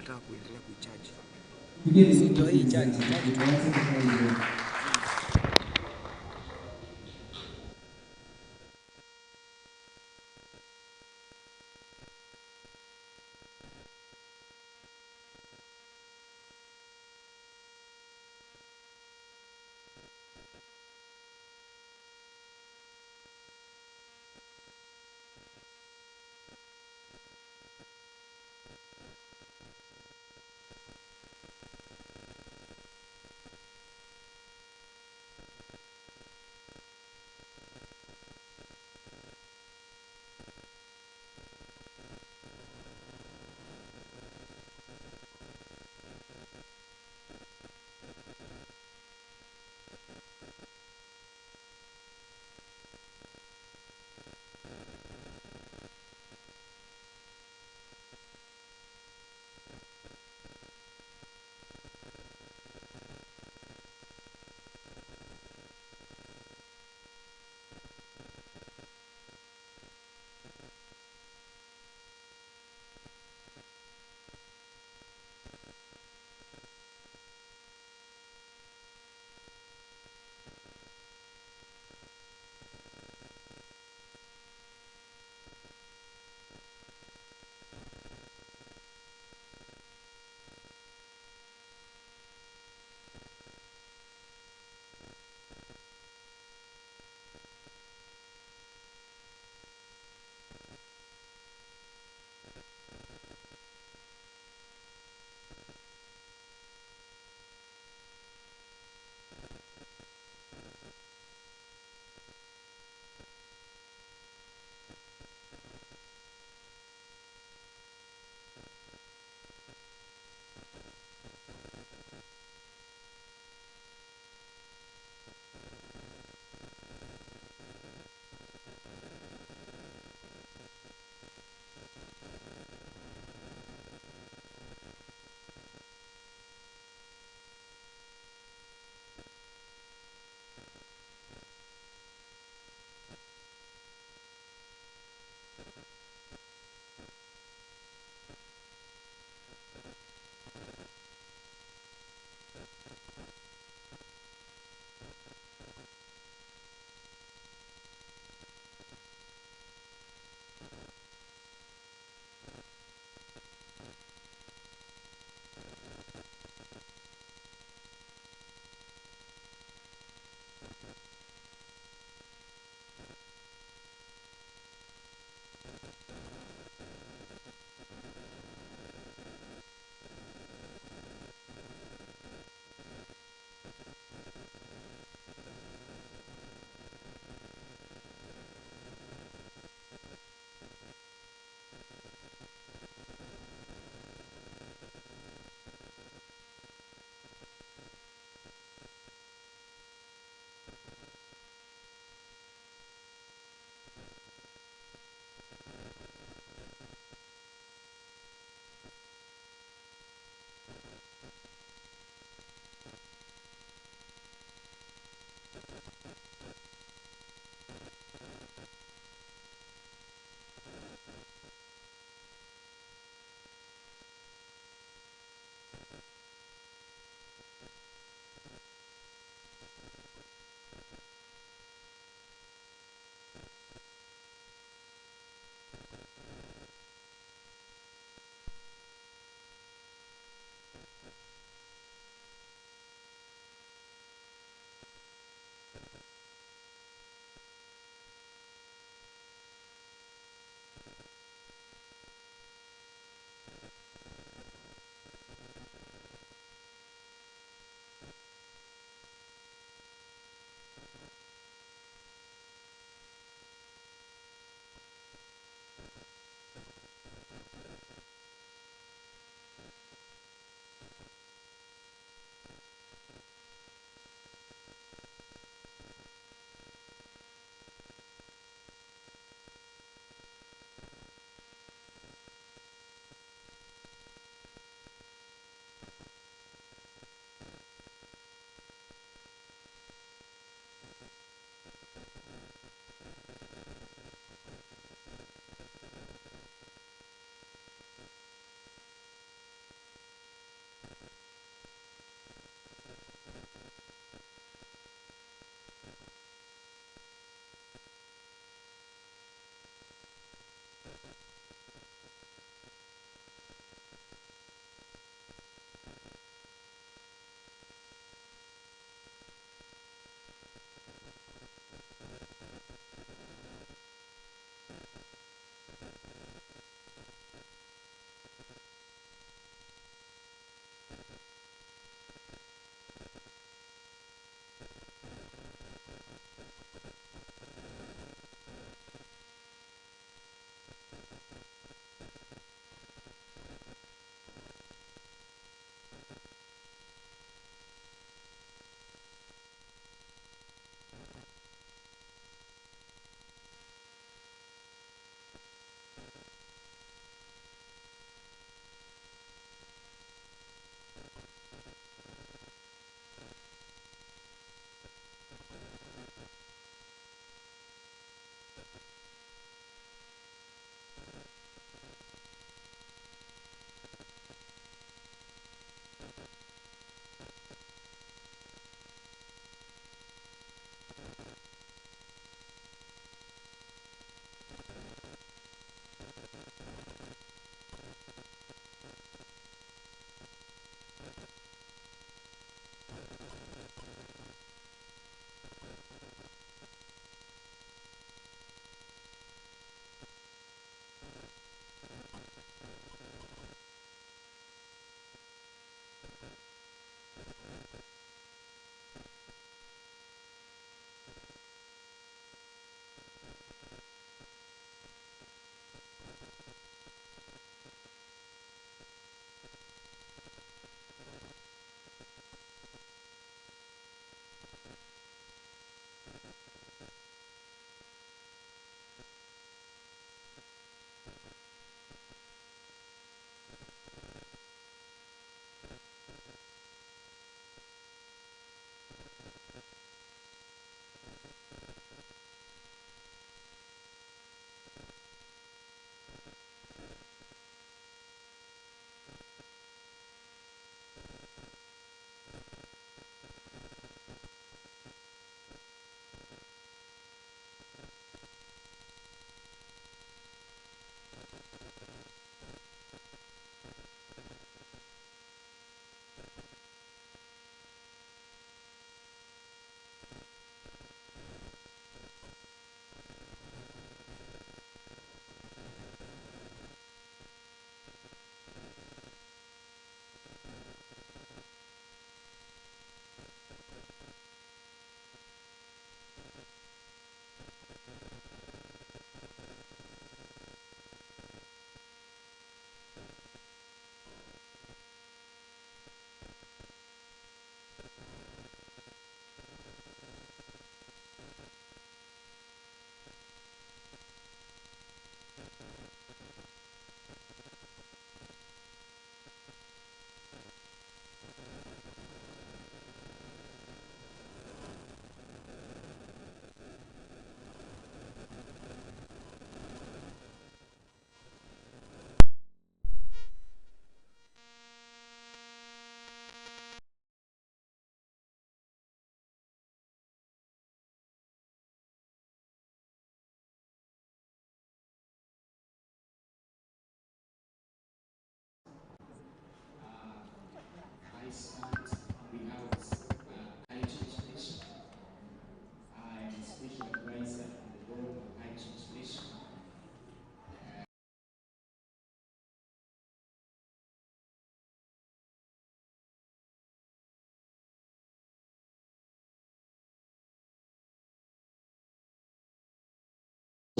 nataka kuendelea kuicharge. Ndio hii charge tu.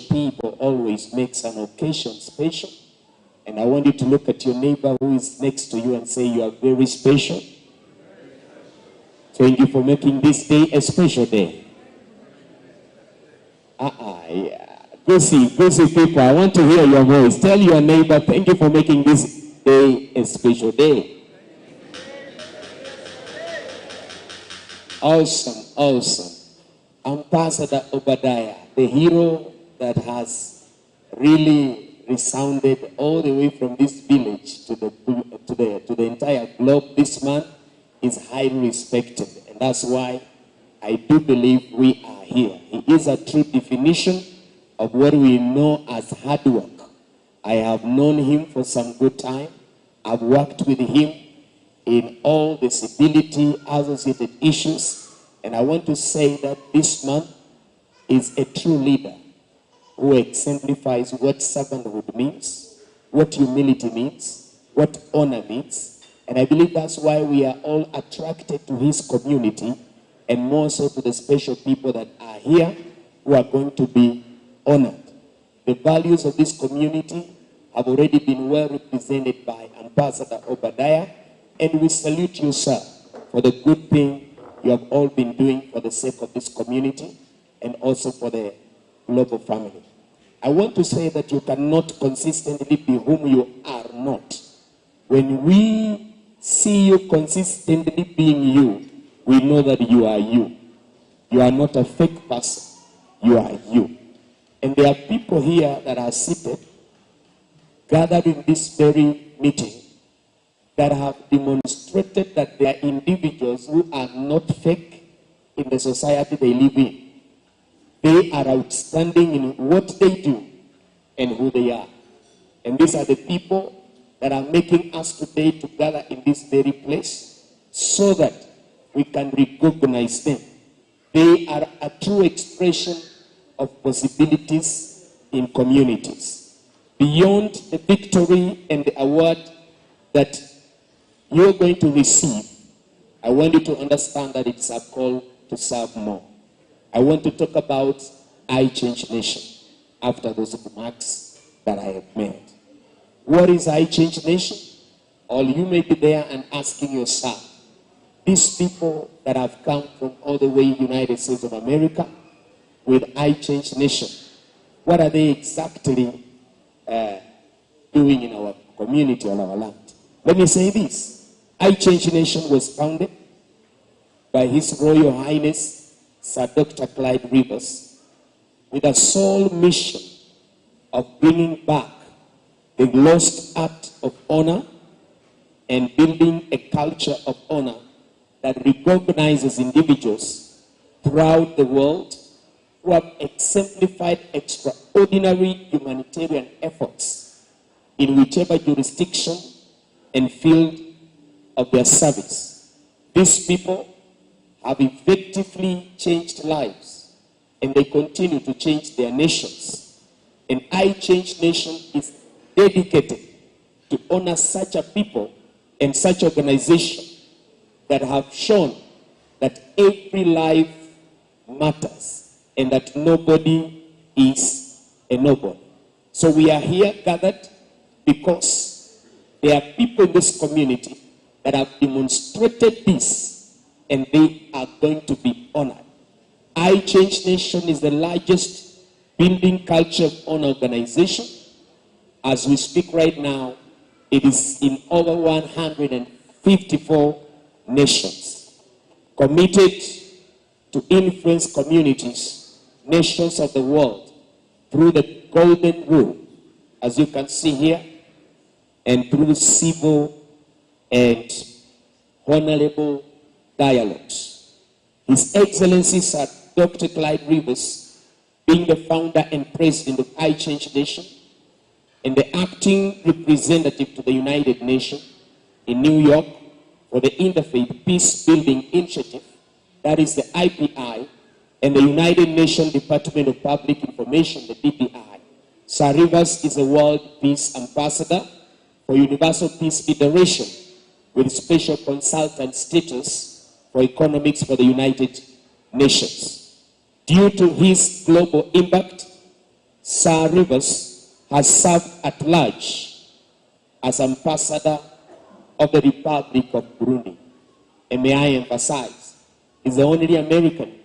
People always makes an occasion special. And I want you to look at your neighbor who is next to you and say, you are very special. Thank you for making this day a special day. Yeah. Kisii people, I want to hear your voice. Tell your neighbor, thank you for making this day a special day. Awesome. Ambassador Obadiah, the hero that has really resounded all the way from this village to the entire globe this month, is highly respected. And that's why I do believe we are here. He is a true definition of what we know as hard work. I have known him for some good time. I've worked with him in all the civility associated issues. And I want to say that this man is a true leader who exemplifies what servanthood means, what humility means, what honor means. And I believe that's why we are all attracted to his community, and more so to the special people that are here who are going to be honored. The values of this community have already been well represented by Ambassador Obadiah, and we salute you, sir, for the good thing you have all been doing for the sake of this community and also for the global family. I want to say that you cannot consistently be whom you are not. When we see you consistently being you, we know that you are you. You are not a fake person. You are you. And there are people here that are seated, gathered in this very meeting, that have demonstrated that they are individuals who are not fake in the society they live in. They are outstanding in what they do and who they are. And these are the people that are making us today to gather in this very place so that we can recognize them. They are a true expression of possibilities in communities. Beyond the victory and the award that you're going to receive, I want you to understand that it's a call to serve more. I want to talk about I Change Nation after those remarks that I have made. What is I Change Nation? Or you may be there and asking yourself, these people that have come from all the way United States of America with I Change Nation, what are they exactly doing in our community or our land? Let me say this. I Change Nation was founded by His Royal Highness Sir Dr. Clyde Rivers with a sole mission of bringing back the lost art of honor and building a culture of honor that recognizes individuals throughout the world who have exemplified extraordinary humanitarian efforts in whichever jurisdiction and field of their service. These people have effectively changed lives, and they continue to change their nations. And I Change Nation is dedicated to honor such a people and such organization that have shown that every life matters and that nobody is a nobody. So we are here gathered because there are people in this community that have demonstrated this, and they are going to be honored. I Change Nation is the largest building culture of honor organization. As we speak right now, it is in over 154 nations, committed to influence communities, nations of the world, through the golden rule, as you can see here, and through civil and honorable dialogues. His Excellency Sir Dr. Clyde Rivers, being the founder and president of I Change Nation, and the acting representative to the United Nations in New York for the Interfaith Peace Building Initiative, that is the IPI, and the United Nations Department of Public Information, the DPI. Sir Rivers is a World Peace Ambassador for Universal Peace Federation with special consultant status for economics for the United Nations. Due to his global impact, Sir Rivers has served at large as ambassador of the Republic of Burundi. And may I emphasize, he's the only American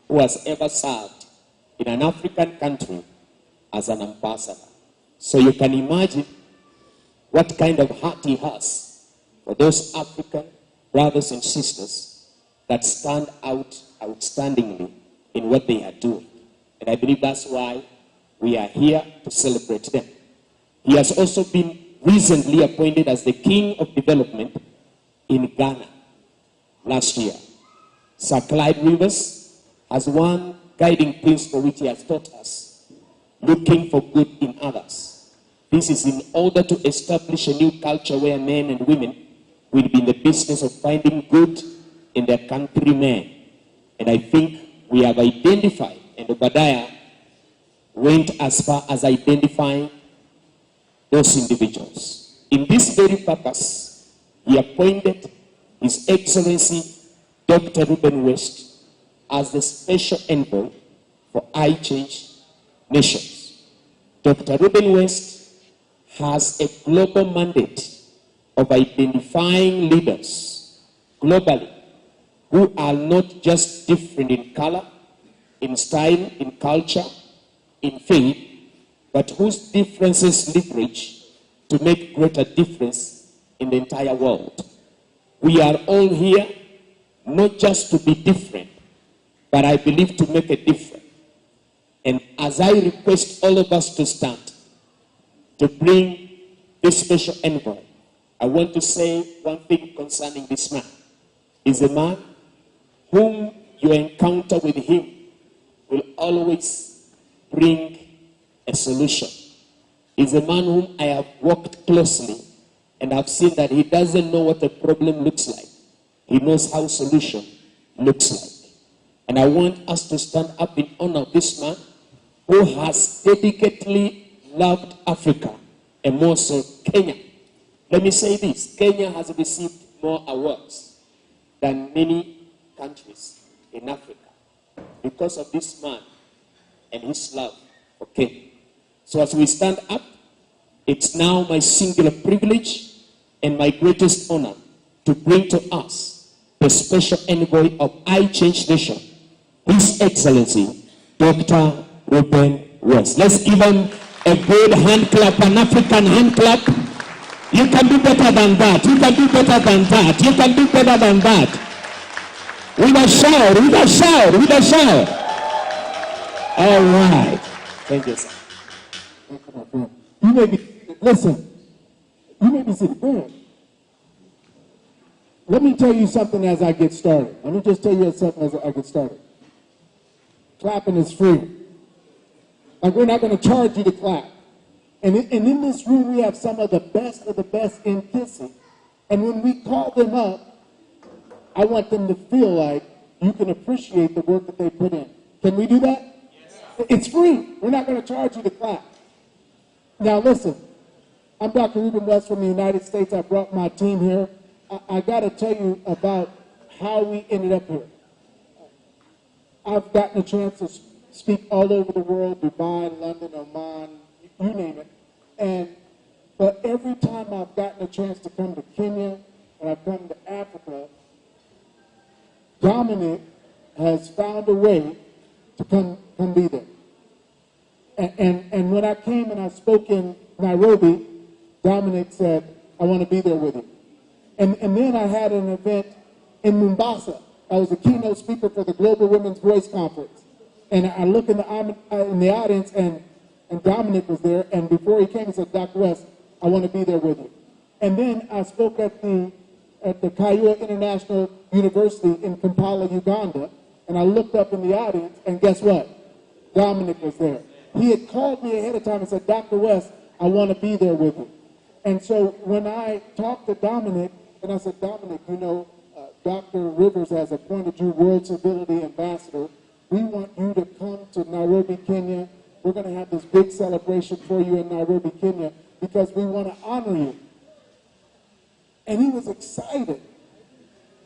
who has ever served in an African country as an ambassador. So you can imagine what kind of heart he has for those African brothers and sisters that stand out outstandingly in what they are doing. And I believe that's why we are here to celebrate them. He has also been recently appointed as the King of Development in Ghana last year. Sir Clyde Rivers has one guiding principle which he has taught us: looking for good in others. This is in order to establish a new culture where men and women will be in the business of finding good in their countrymen. And I think we have identified, and Obadiah went as far as identifying those individuals. In this very purpose, he appointed His Excellency Dr. Reuben West as the special envoy for I Change Nations. Dr. Reuben West has a global mandate of identifying leaders globally who are not just different in color, in style, in culture, in faith, but whose differences leverage to make greater difference in the entire world. We are all here not just to be different, but I believe to make a difference. And as I request all of us to stand to bring this special envoy, I want to say one thing concerning this man. He's a man whom your encounter with him will always bring a solution. He's a man whom I have worked closely and I've seen that he doesn't know what a problem looks like. He knows how solution looks like. And I want us to stand up in honor of this man who has dedicatedly loved Africa and more so Kenya. Let me say this, Kenya has received more awards than many countries in Africa because of this man and his love for Kenya. So as we stand up, it's now my singular privilege and my greatest honor to bring to us the special envoy of I Change Nation, His Excellency, Dr. Reuben West. Let's give him a good hand clap, an African hand clap. You can do better than that. You can do better than that. You can do better than that. With a shout, with a shout, with a shout. All right. Thank you, sir. You may be, listen, you may be sitting there. Let me tell you something as I get started. Let me just tell you something as I get started. Clapping is free. Like, we're not going to charge you to clap. And in this room, we have some of the best in Kisii. And when we call them up, I want them to feel like you can appreciate the work that they put in. Can we do that? Yes. It's free. We're not going to charge you to clap. Now listen, I'm Dr. Reuben West from the United States. I brought my team here. I got to tell you about how we ended up here. I've gotten a chance to speak all over the world, Dubai, London, Oman, you name it. But every time I've gotten a chance to come to Kenya and I've come to Africa, Dominic has found a way to come be there. And when I came and I spoke in Nairobi, Dominic said, I want to be there with you. And then I had an event in Mombasa. I was a keynote speaker for the Global Women's Voice Conference. And I look in the audience, and Dominic was there. And before he came, he said, Dr. West, I want to be there with you. And then I spoke at the Kayua International University in Kampala, Uganda. And I looked up in the audience, and guess what? Dominic was there. He had called me ahead of time and said, Dr. West, I want to be there with you. And so when I talked to Dominic, and I said, Dominic, you know, Dr. Rivers has appointed you World Civility Ambassador. We want you to come to Nairobi, Kenya. We're going to have this big celebration for you in Nairobi, Kenya, because we want to honor you. And he was excited.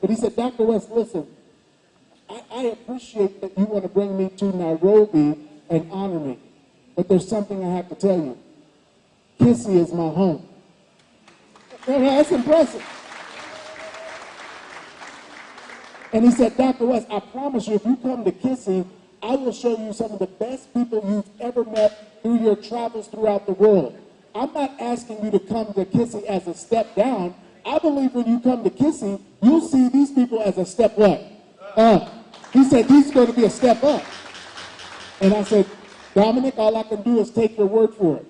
But he said, Dr. West, listen, I appreciate that you want to bring me to Nairobi and honor me. But there's something I have to tell you. Kisii is my home. That's impressive. And he said, Dr. West, I promise you, if you come to Kisii, I will show you some of the best people you've ever met through your travels throughout the world. I'm not asking you to come to Kisii as a step down. I believe when you come to Kisii, you'll see these people as a step what? Up. He said, these are going to be a step up. And I said, Dominic, all I can do is take your word for it.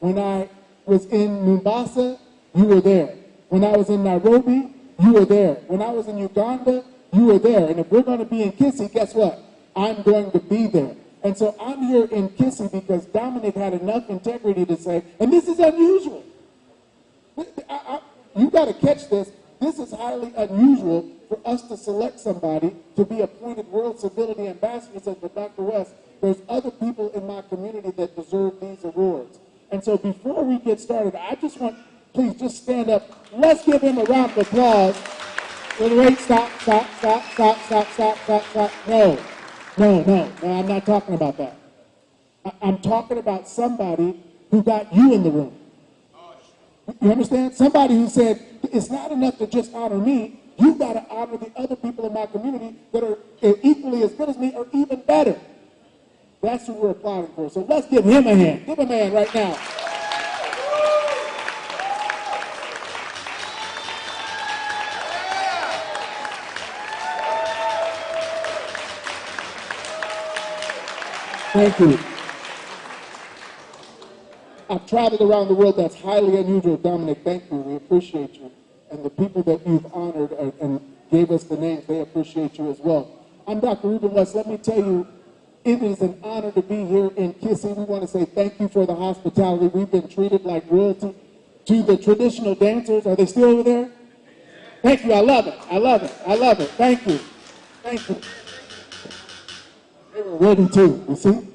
When I was in Mombasa, you were there. When I was in Nairobi, you were there. When I was in Uganda, you were there. And if we're going to be in Kisii, guess what? I'm going to be there. And so I'm here in Kisii because Dominic had enough integrity to say, and this is unusual. You got to catch this. This is highly unusual for us to select somebody to be appointed World Civility Ambassador. Says, but Dr. West, there's other people in my community that deserve these awards. And so before we get started, I just want, please just stand up. Let's give him a round of applause. Wait, stop. No, I'm not talking about that. I'm talking about somebody who got you in the room. You understand? Somebody who said, it's not enough to just honor me. You've got to honor the other people in my community that are equally as good as me or even better. That's who we're applauding for. So let's give him a hand. Give him a hand right now. Thank you. I've traveled around the world. That's highly unusual. Dominic, thank you. We appreciate you. And the people that you've honored and gave us the names, they appreciate you as well. I'm Dr. Reuben West. Let me tell you, it is an honor to be here in Kisii. We want to say thank you for the hospitality. We've been treated like royalty. To the traditional dancers, are they still over there? Thank you. I love it. I love it. I love it. Thank you. Thank you. They were ready too, you see?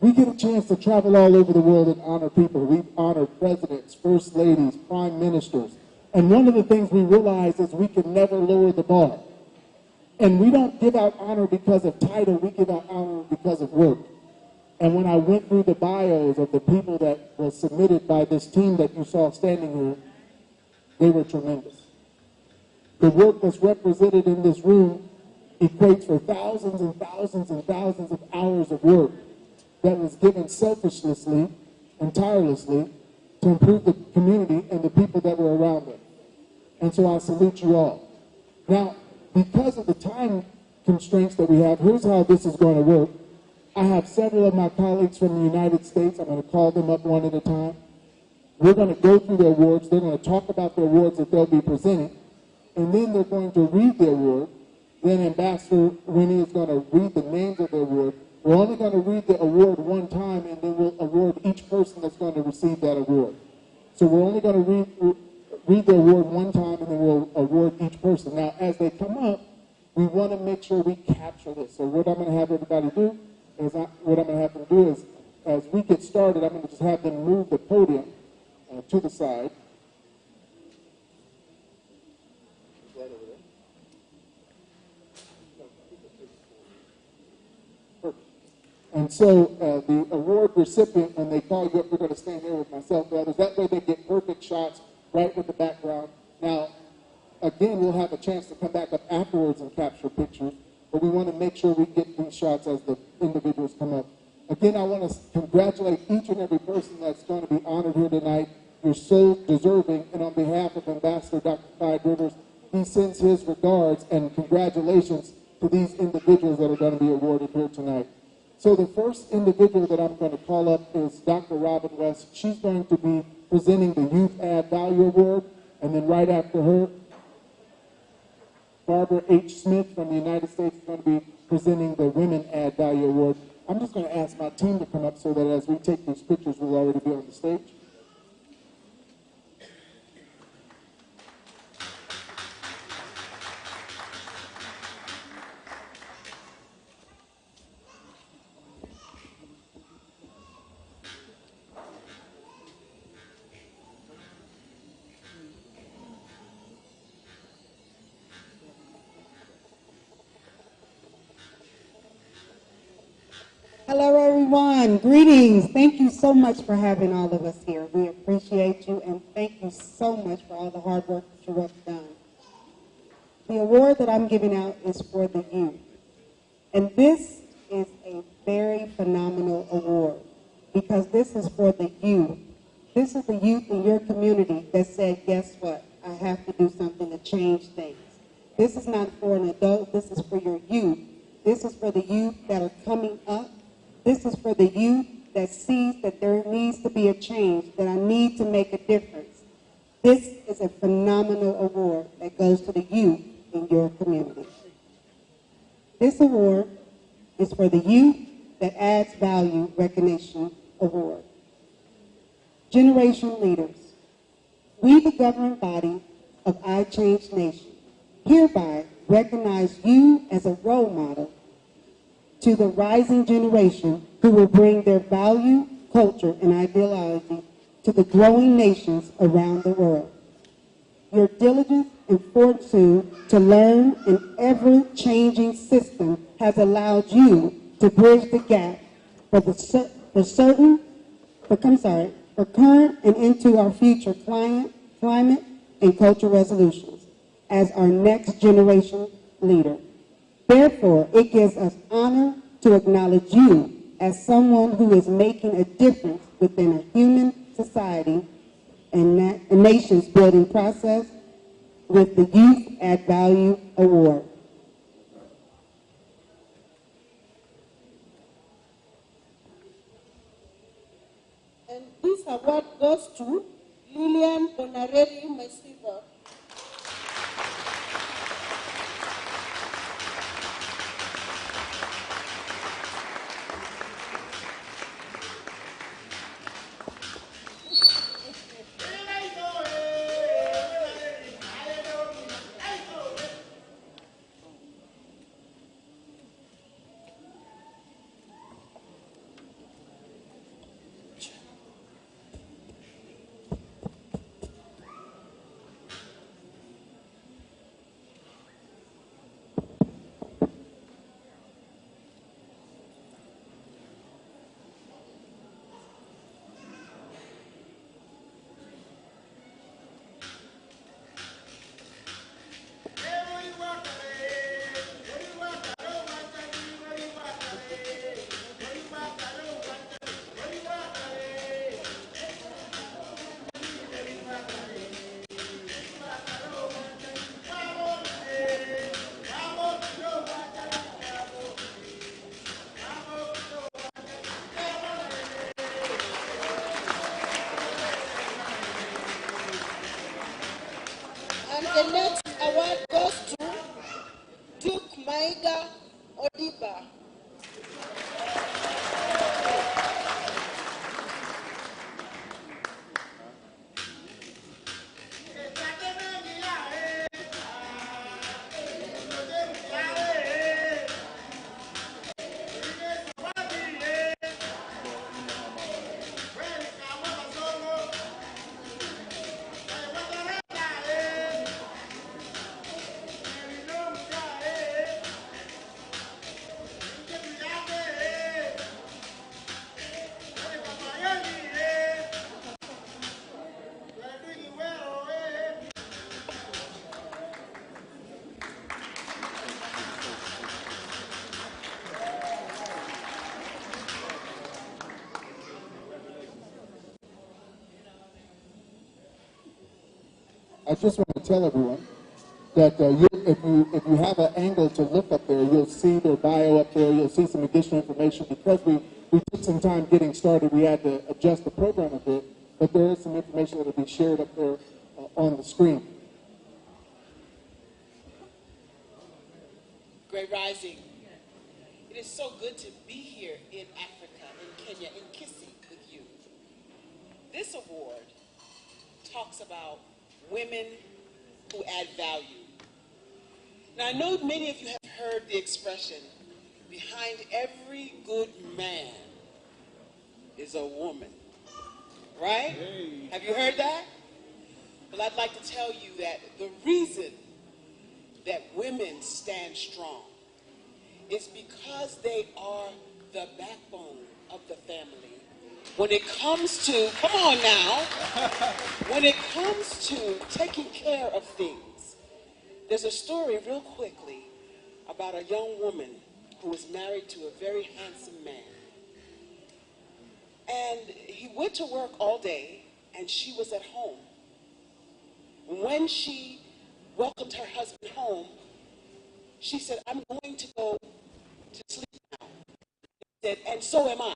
We get a chance to travel all over the world and honor people. We've honored presidents, first ladies, prime ministers. And one of the things we realize is we can never lower the bar. And we don't give out honor because of title. We give out honor because of work. And when I went through the bios of the people that were submitted by this team that you saw standing here, they were tremendous. The work that's represented in this room equates for thousands and thousands and thousands of hours of work that was given selflessly and tirelessly to improve the community and the people that were around them. And so I salute you all. Now, because of the time constraints that we have, here's how this is going to work. I have several of my colleagues from the United States. I'm going to call them up one at a time. We're going to go through the awards. They're going to talk about the awards that they'll be presenting. And then they're going to read the award. Then Ambassador Winnie is going to read the names of the award. We're only going to read the award one time, and then we'll award each person that's going to receive that award. So we're only going to read the award one time, and then we'll award each person. Now, as they come up, we want to make sure we capture this. So what I'm going to have everybody do is, what I'm going to have them do is, as we get started, I'm going to just have them move the podium to the side. Right over there. Perfect. And so the award recipient, when they call you up, we're going to stand there with myself and others. That way they get perfect shots right with the background. Now, again, we'll have a chance to come back up afterwards and capture pictures, but we want to make sure we get these shots as the individuals come up. Again, I want to congratulate each and every person that's going to be honored here tonight. You're so deserving, and on behalf of Ambassador Dr. Clyde Rivers, he sends his regards and congratulations to these individuals that are going to be awarded here tonight. So the first individual that I'm going to call up is Dr. Reuben West. She's going to be presenting the Youth Add Value Award, and then right after her, Barbara H. Smith from the United States is going to be presenting the Women Add Value Award. I'm just going to ask my team to come up so that as we take these pictures, we'll already be on the stage. Hello, everyone. Greetings. Thank you so much for having all of us here. We appreciate you, and thank you so much for all the hard work that you have done. The award that I'm giving out is for the youth. And this is a very phenomenal award because this is for the youth. This is the youth in your community that said, guess what? I have to do something to change things. This is not for an adult. This is for your youth. This is for the youth that are coming up. This is for the youth that sees that there needs to be a change, that I need to make a difference. This is a phenomenal award that goes to the youth in your community. This award is for the Youth That Adds Value Recognition Award. Generation Leaders, we, the governing body of I Change Nation, hereby recognize you as a role model to the rising generation who will bring their value, culture, and ideology to the growing nations around the world. Your diligence and fortitude to learn an ever-changing system has allowed you to bridge the gap for current and into our future climate and cultural resolutions as our next generation leader. Therefore, it gives us honor to acknowledge you as someone who is making a difference within a human society and a nation's building process with the Youth Add Value Award. award goes to Lillian Bonarelli Masiva. And the next award goes to Duke Maiga Odiba. I just want to tell everyone that if you have an angle to look up there, you'll see their bio up there. You'll see some additional information. Because we took some time getting started, we had to adjust the program a bit, but there is some information that will be shared up there on the screen. Great Rising. It is so good to be here in Africa, in Kenya, in Kisii with you. This award talks about women who add value. Now, I know many of you have heard the expression, behind every good man is a woman, right? Hey. Have you heard that? Well, I'd like to tell you that the reason that women stand strong is because they are the backbone of the family. When it comes to, come on now, when it comes to taking care of things, there's a story real quickly about a young woman who was married to a very handsome man. And he went to work all day and she was at home. When she welcomed her husband home, she said, "I'm going to go to sleep now." He said, "And so am I."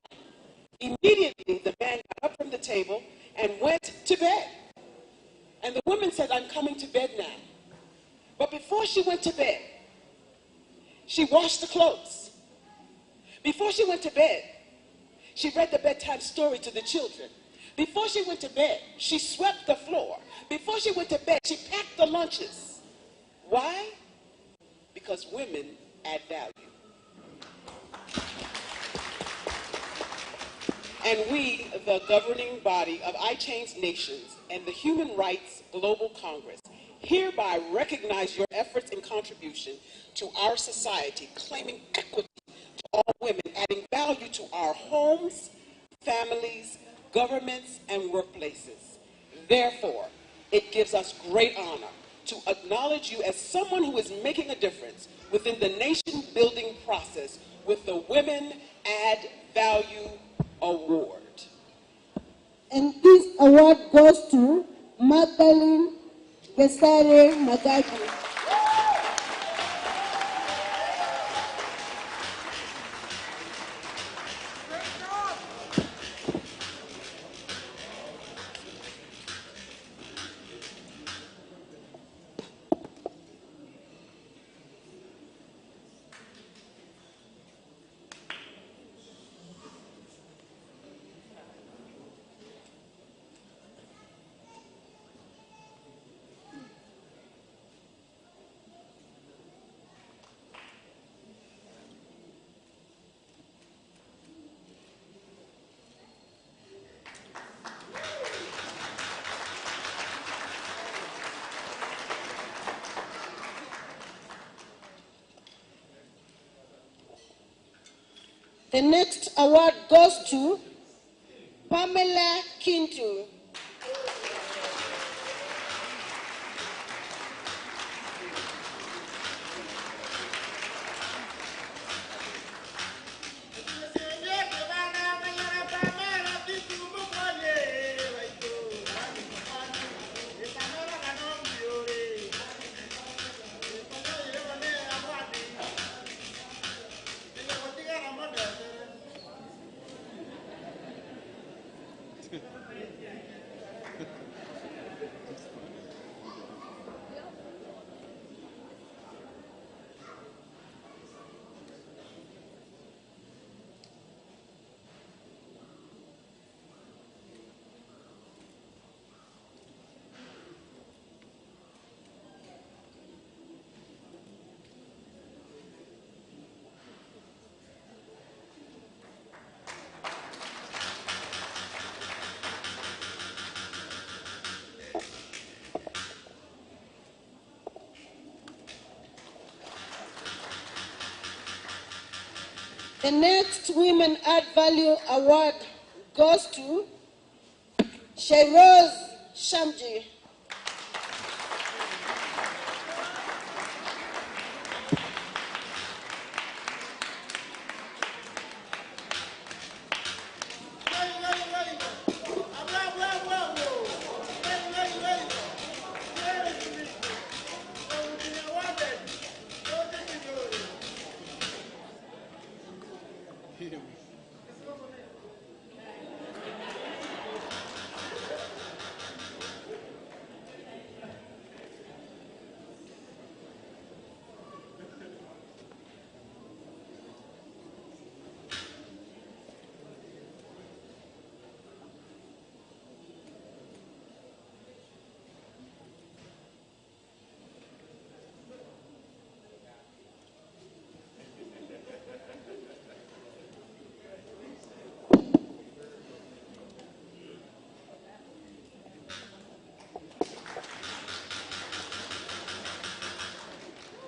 Immediately, the man got up from the table and went to bed. And the woman said, "I'm coming to bed now." But before she went to bed, she washed the clothes. Before she went to bed, she read the bedtime story to the children. Before she went to bed, she swept the floor. Before she went to bed, she packed the lunches. Why? Because women add value. And we, the governing body of I Change Nations and the Human Rights Global Congress, hereby recognize your efforts and contribution to our society, claiming equity to all women, adding value to our homes, families, governments, and workplaces. Therefore, it gives us great honor to acknowledge you as someone who is making a difference within the nation-building process with the Women Add Value Award. And this award goes to Magdalene Gesare Magagi. The next award goes to Pamela Kintu. The next Women Add Value Award goes to Shairoz Shamji.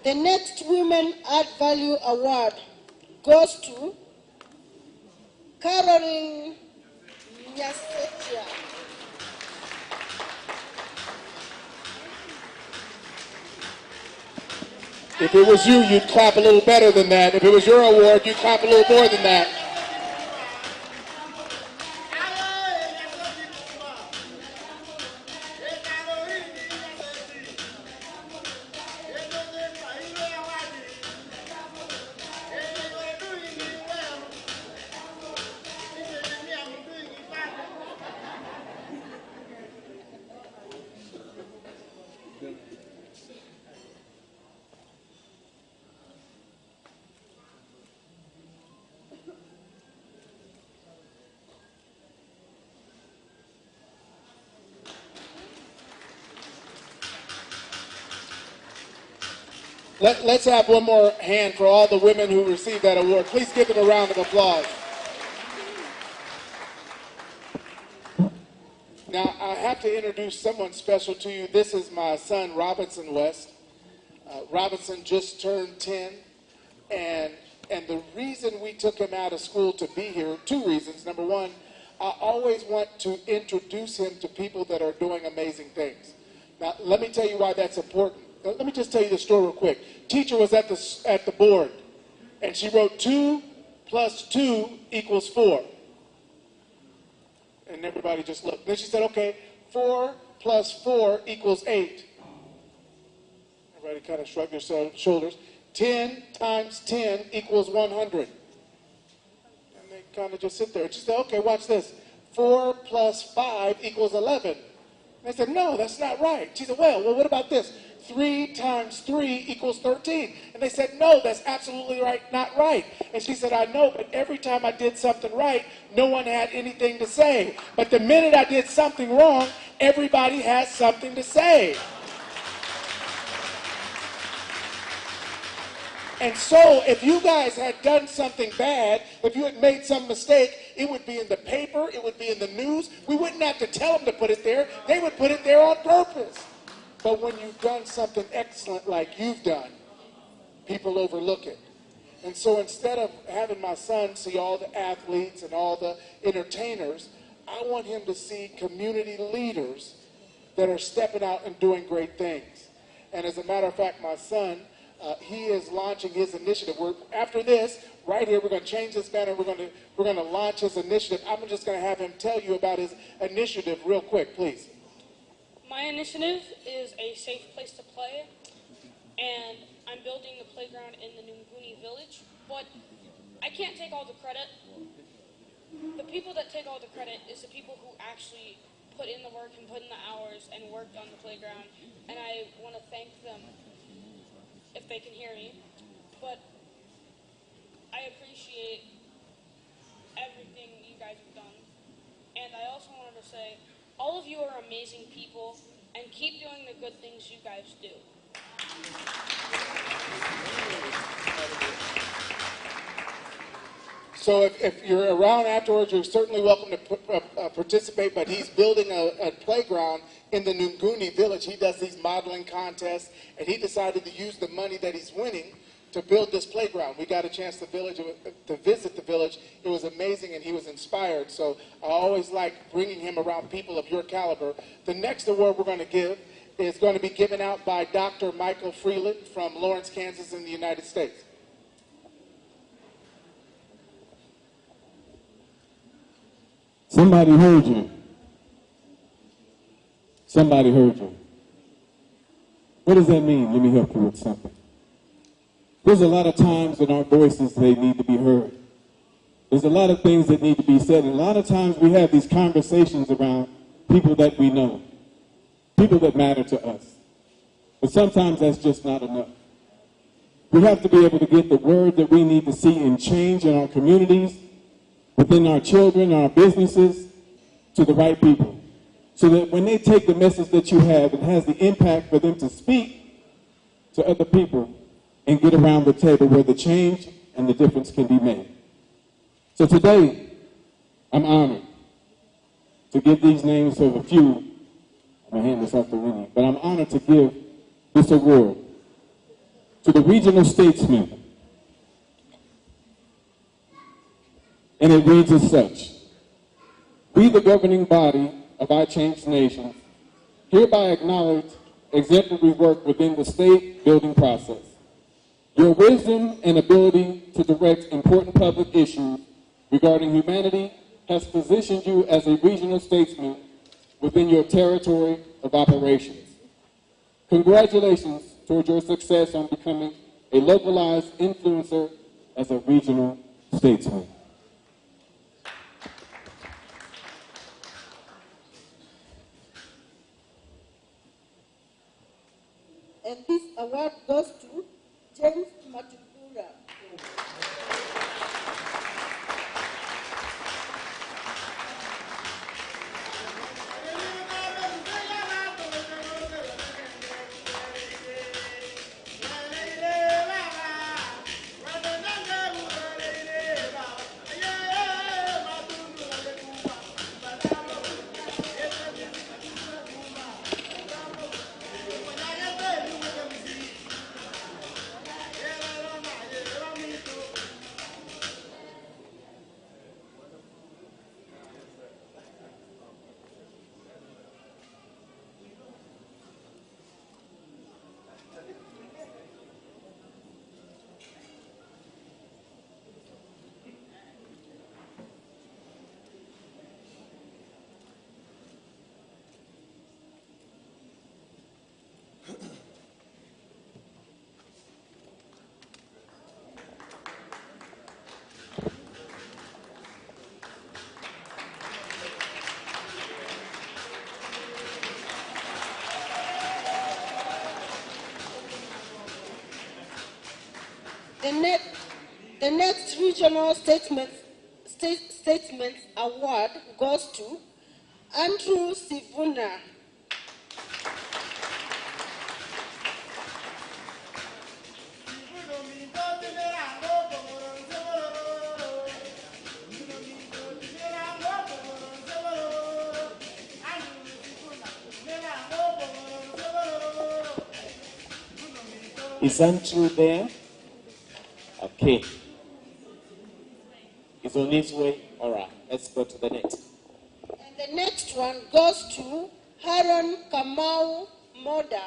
The next Women Add Value Award goes to Caroline Nyasetia. If it was you, you'd clap a little better than that. If it was your award, you'd clap a little more than that. Let's have one more hand for all the women who received that award. Please give them a round of applause. Now, I have to introduce someone special to you. This is my son, Robinson West. Robinson just turned 10, and the reason we took him out of school to be here, two reasons. Number one, I always want to introduce him to people that are doing amazing things. Now, let me tell you why that's important. Let me just tell you the story real quick. Teacher was at the board, and she wrote 2 + 2 = 4. And everybody just looked. Then she said, okay, 4 + 4 = 8. Everybody kind of shrugged their shoulders. 10 × 10 = 100. And they kind of just sit there. And she said, okay, watch this. 4 + 5 = 11. And they said, no, that's not right. She said, well, what about this? 3 × 3 = 13. And they said, no, that's absolutely right, not right. And she said, I know, but every time I did something right, no one had anything to say. But the minute I did something wrong, everybody has something to say. And so if you guys had done something bad, if you had made some mistake, it would be in the paper, it would be in the news. We wouldn't have to tell them to put it there. They would put it there on purpose. But when you've done something excellent like you've done, people overlook it. And so instead of having my son see all the athletes and all the entertainers, I want him to see community leaders that are stepping out and doing great things. And as a matter of fact, my son, he is launching his initiative. After this, right here, we're going to change this banner. We're going to launch his initiative. I'm just going to have him tell you about his initiative real quick, please. My initiative is a safe place to play, and I'm building the playground in the Nunguni village, but I can't take all the credit. The people that take all the credit is the people who actually put in the work and put in the hours and worked on the playground, and I want to thank them if they can hear me, but I appreciate everything you guys have done, and I also wanted to say all of you are amazing people, and keep doing the good things you guys do. So if you're around afterwards, you're certainly welcome to participate, but he's building a playground in the Nunguni village. He does these modeling contests, and he decided to use the money that he's winning to build this playground. We got a chance to visit the village. It was amazing, and he was inspired. So I always like bringing him around people of your caliber. The next award we're going to give is going to be given out by Dr. Michael Freeland from Lawrence, Kansas in the United States. Somebody heard you. Somebody heard you. What does that mean? Let me help you with something. There's a lot of times in our voices they need to be heard. There's a lot of things that need to be said. And a lot of times we have these conversations around people that we know, people that matter to us. But sometimes that's just not enough. We have to be able to get the word that we need to see in change in our communities, within our children, our businesses, to the right people. So that when they take the message that you have, it has the impact for them to speak to other people and get around the table where the change and the difference can be made. So today, I'm honored to give these names of a few. I'm going to hand this off to Winnie, but I'm honored to give this award to the regional statesman. And it reads as such: we, the governing body of I Change Nations, hereby acknowledge exemplary work within the state building process. Your wisdom and ability to direct important public issues regarding humanity has positioned you as a regional statesman within your territory of operations. Congratulations towards your success on becoming a localized influencer as a regional statesman. And this award goes to James Matungura. The next regional statesman award goes to Andrew Sivuna. Is Andrew there? Kenya. It's on its way? All right, let's go to the next. And the next one goes to Haron Kamau Moda.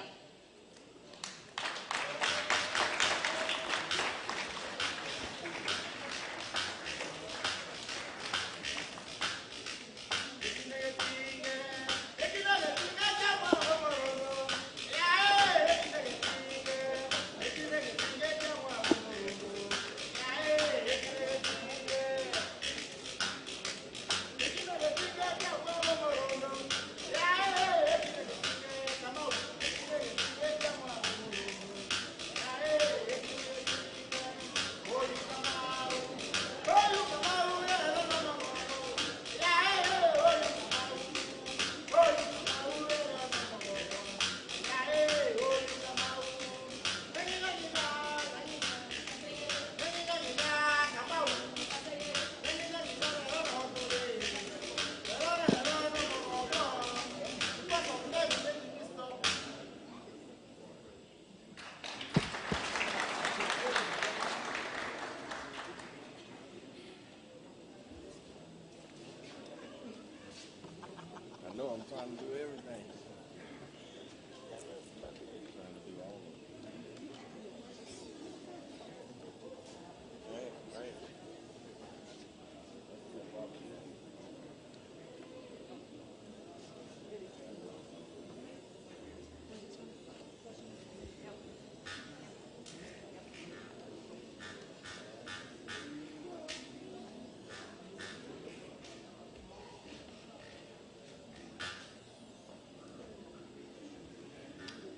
I know I'm trying to do everything.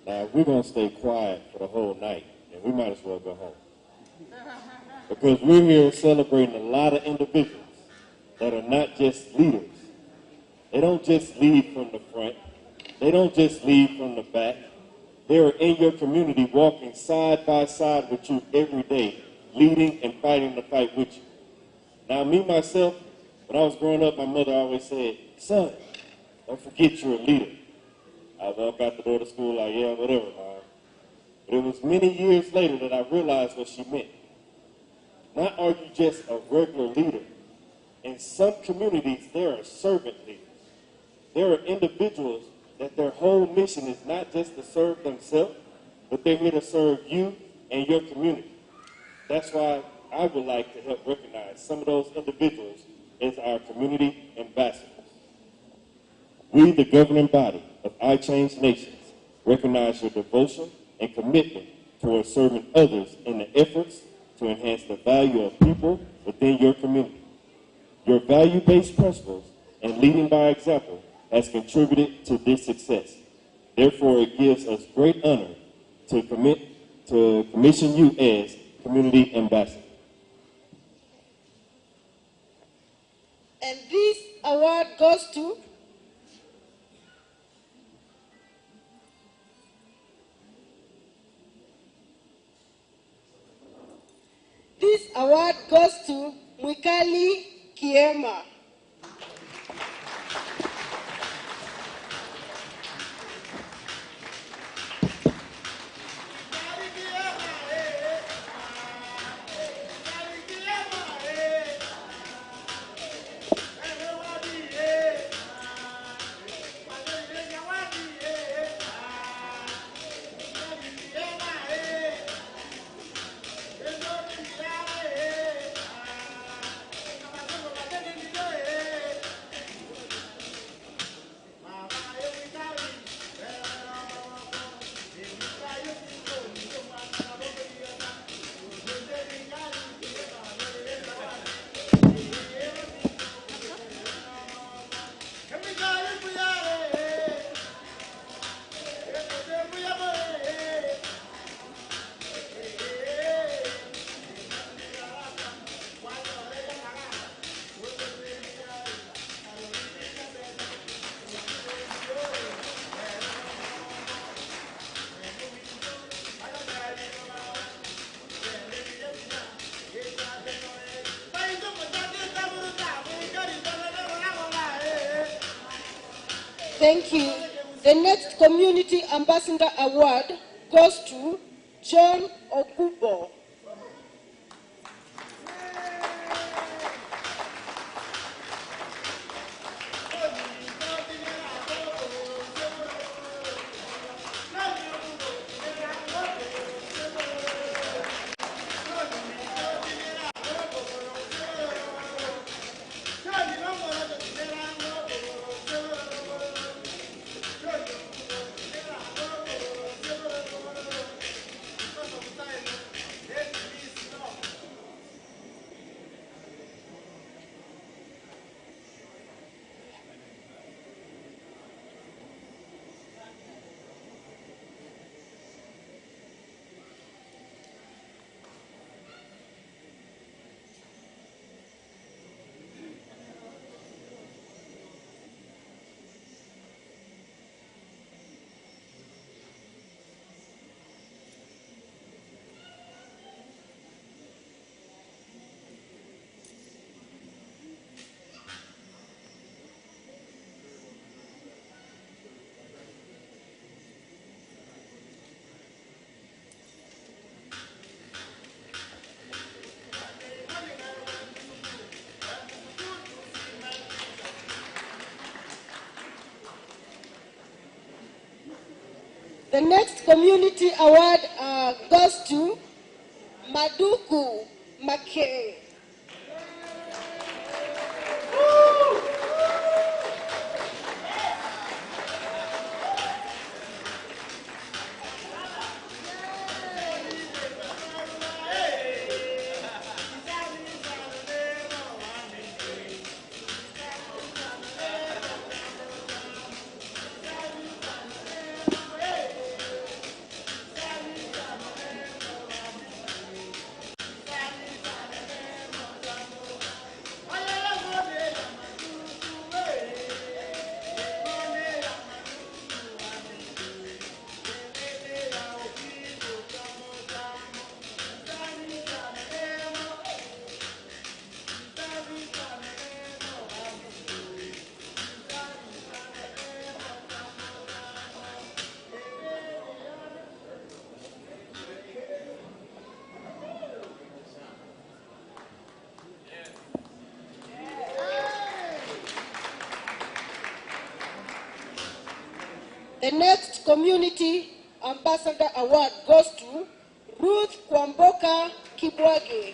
Now, we're going to stay quiet for the whole night, and we might as well go home. Because we're here celebrating a lot of individuals that are not just leaders. They don't just lead from the front. They don't just lead from the back. They are in your community walking side by side with you every day, leading and fighting the fight with you. Now, me, myself, when I was growing up, my mother always said, son, don't forget you're a leader. I walk out the door to school like, yeah, whatever, Mom. But it was many years later that I realized what she meant. Not are you just a regular leader. In some communities, there are servant leaders. There are individuals that their whole mission is not just to serve themselves, but they're here to serve you and your community. That's why I would like to help recognize some of those individuals as our community ambassadors. We, the governing body of I Change Nations, recognize your devotion and commitment towards serving others in the efforts to enhance the value of people within your community. Your value-based principles and leading by example has contributed to this success. Therefore, it gives us great honor to commission you as community ambassador. And this award goes to Mwikali Kiema. Thank you. The next Community Ambassador Award goes to John Okubo. The next community award goes to Maduku Make. The next Community Ambassador Award goes to Ruth Kwamboka Kibwage.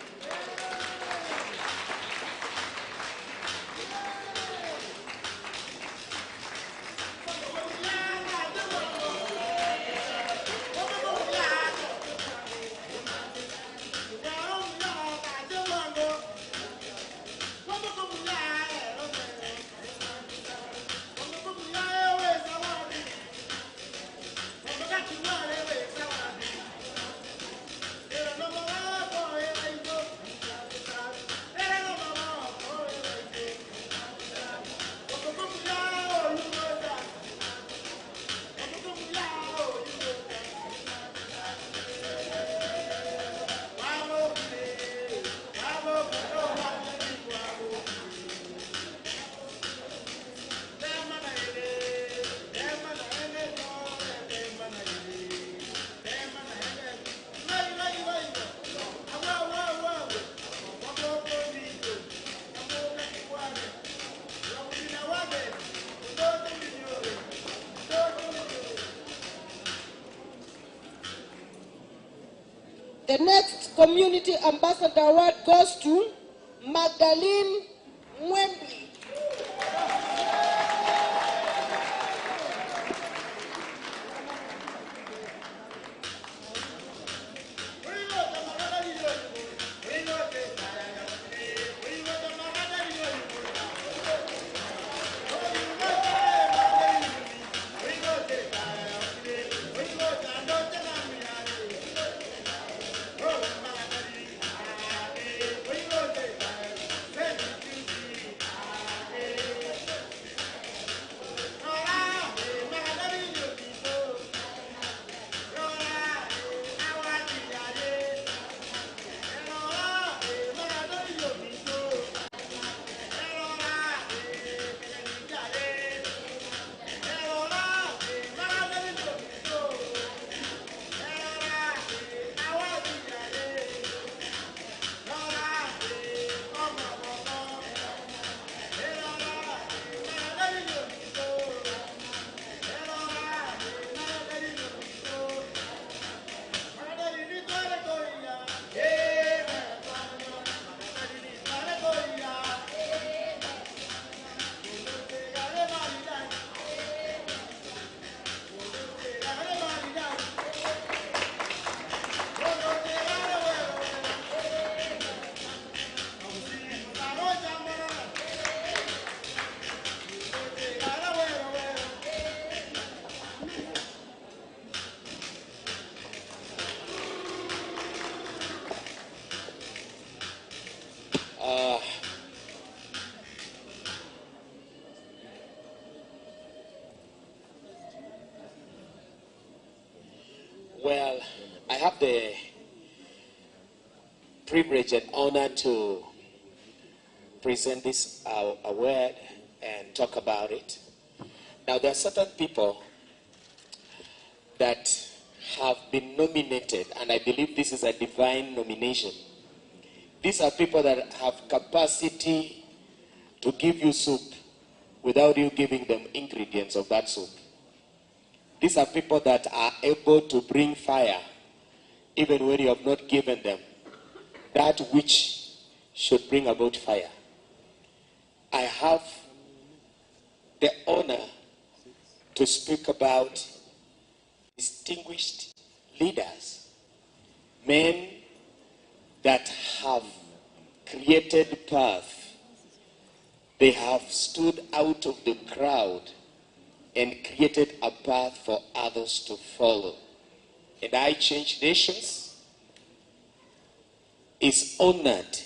The next Community Ambassador Award goes to Magdalene Mwembi. Well, I have the privilege and honor to present this award and talk about it. Now, there are certain people that have been nominated, and I believe this is a divine nomination. These are people that have capacity to give you soup without you giving them ingredients of that soup. These are people that are able to bring fire even when you have not given them that which should bring about fire. I have the honor to speak about distinguished leaders, men that have created path. They have stood out of the crowd and created a path for others to follow. And I Change Nations is honored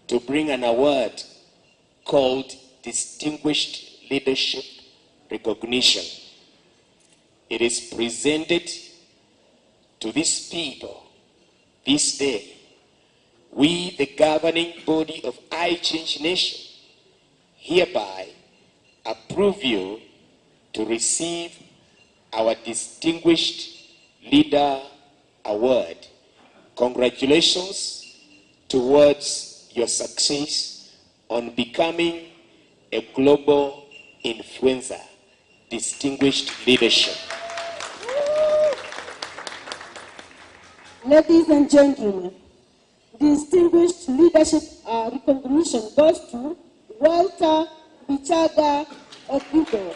to bring an award called Distinguished Leadership Recognition. It is presented to these people this day. We, the governing body of I Change Nation, hereby approve you to receive our Distinguished Leader Award. Congratulations towards your success on becoming a global influencer. Distinguished leadership. Ladies and gentlemen, distinguished leadership recognition goes to Walter Bichaga Ogido.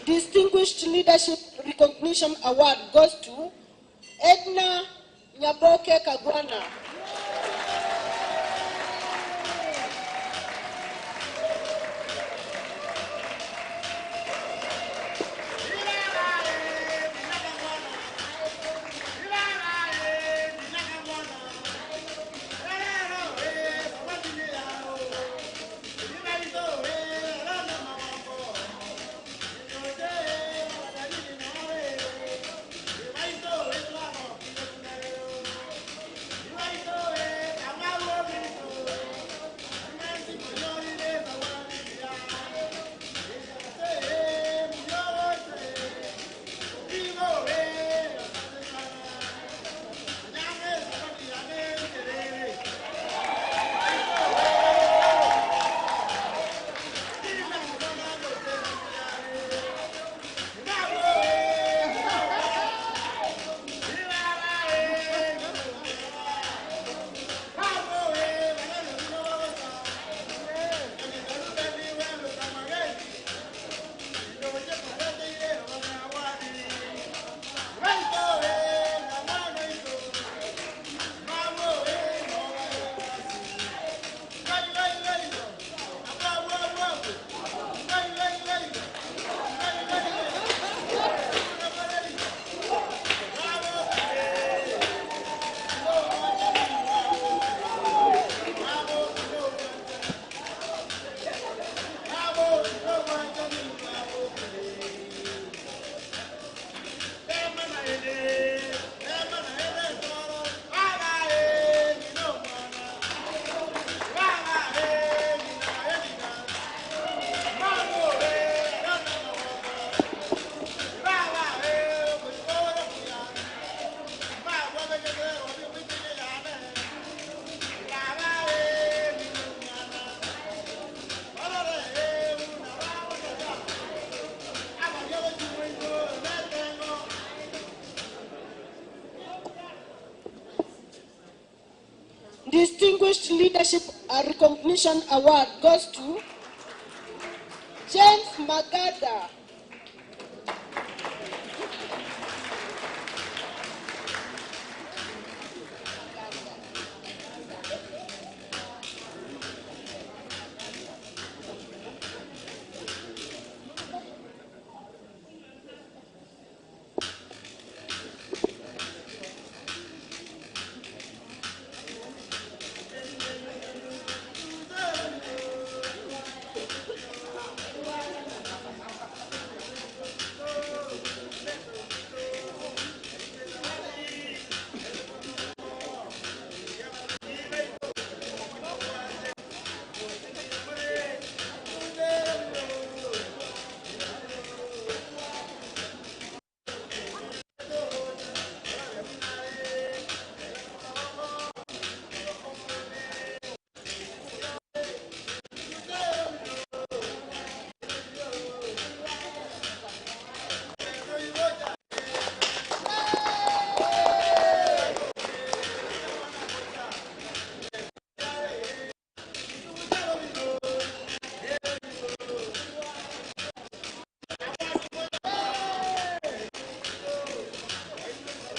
Distinguished Leadership Recognition Award goes to Edna Nyaboke Kagwana. Distinguished Leadership Recognition Award goes to James Magada.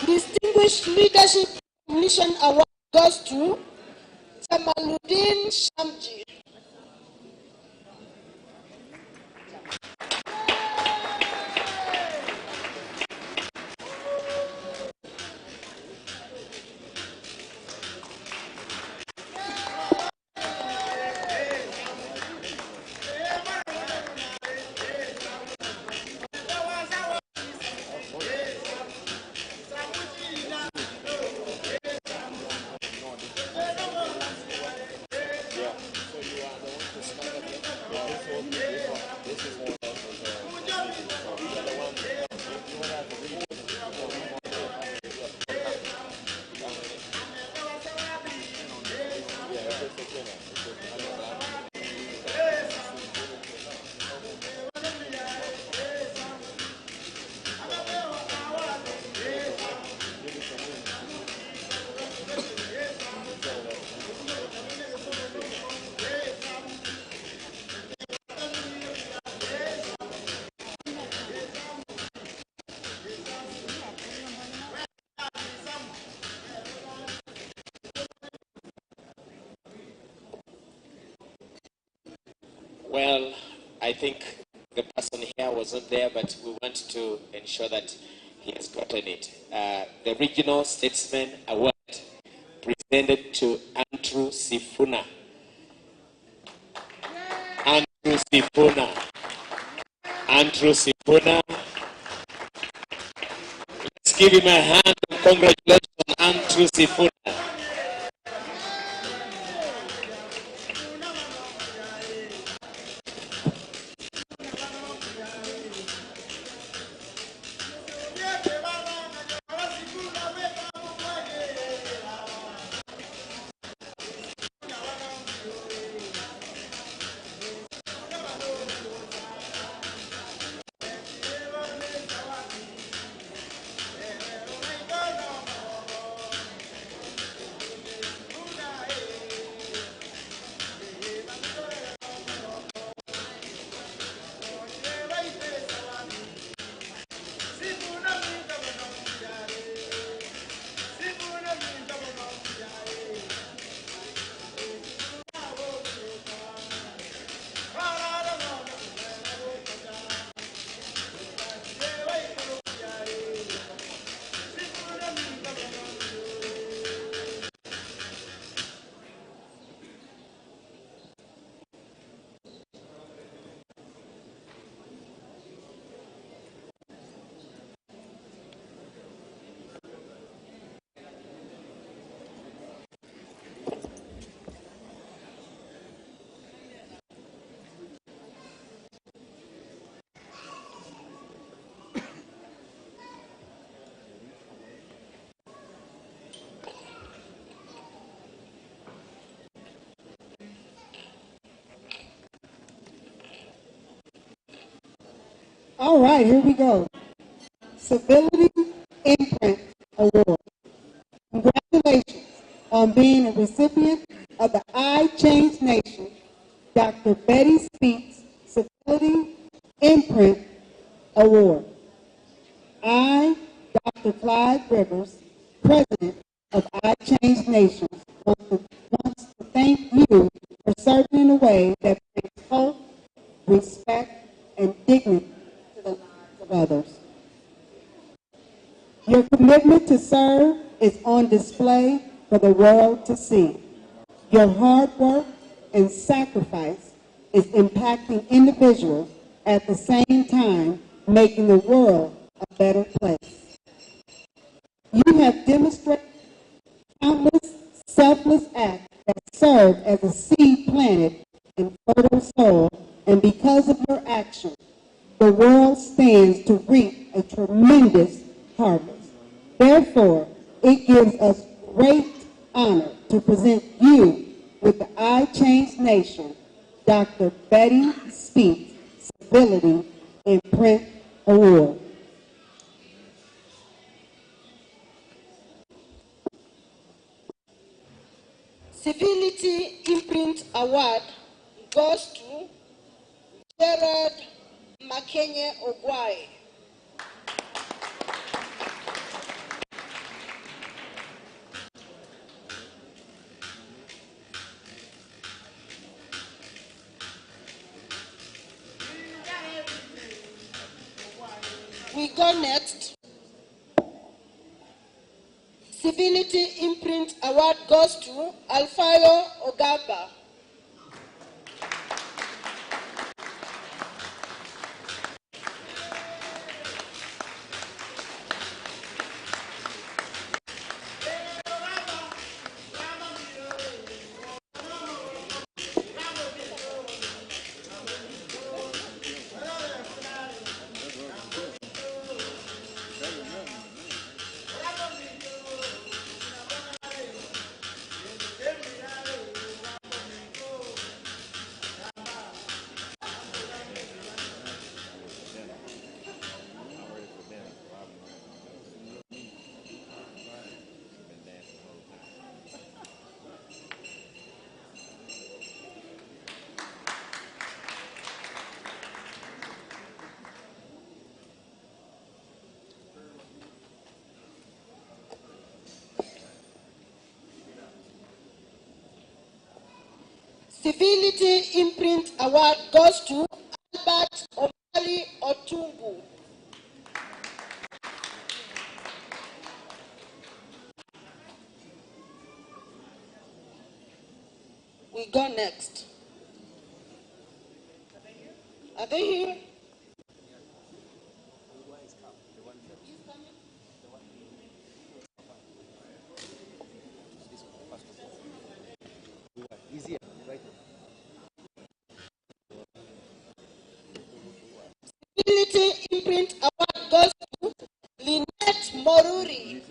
Distinguished Leadership Recognition Award goes to Jamaluddin Shamji. Well, I think the person here wasn't there, but we want to ensure that he has gotten it. The Regional Statesman Award presented to Andrew Sifuna. Andrew Sifuna. Andrew Sifuna. Let's give him a hand of congratulations, Andrew Sifuna. All right, here we go. Civility Imprint Award. Congratulations on being being a recipient of the I Change Nation, Dr. Betty Speaks Civility Imprint Award. I, Dr. Clyde Rivers, President of I Change Nations, wants to thank you for serving in a way that brings hope, respect, and dignity to the lives of others. Your commitment to serve is on display for the world to see. Your hard work and sacrifice is impacting individuals at the same time making the world a better place. You have demonstrated countless selfless acts that serve as a seed planted in fertile soil, and because of your action, the world stands to reap a tremendous harvest. Therefore, it gives us great honor to present you with the I Change Nation, Dr. Betty Speaks Civility Imprint Award. Civility Imprint Award goes to Gerard Makenye Ogwai. We go next. Civility Imprint Award goes to Alfayo Ogaba. Civility Imprint Award goes to Albert Omali Otungu. We go next. Are they here? Civility Imprint Award goes to Lynette Moruri.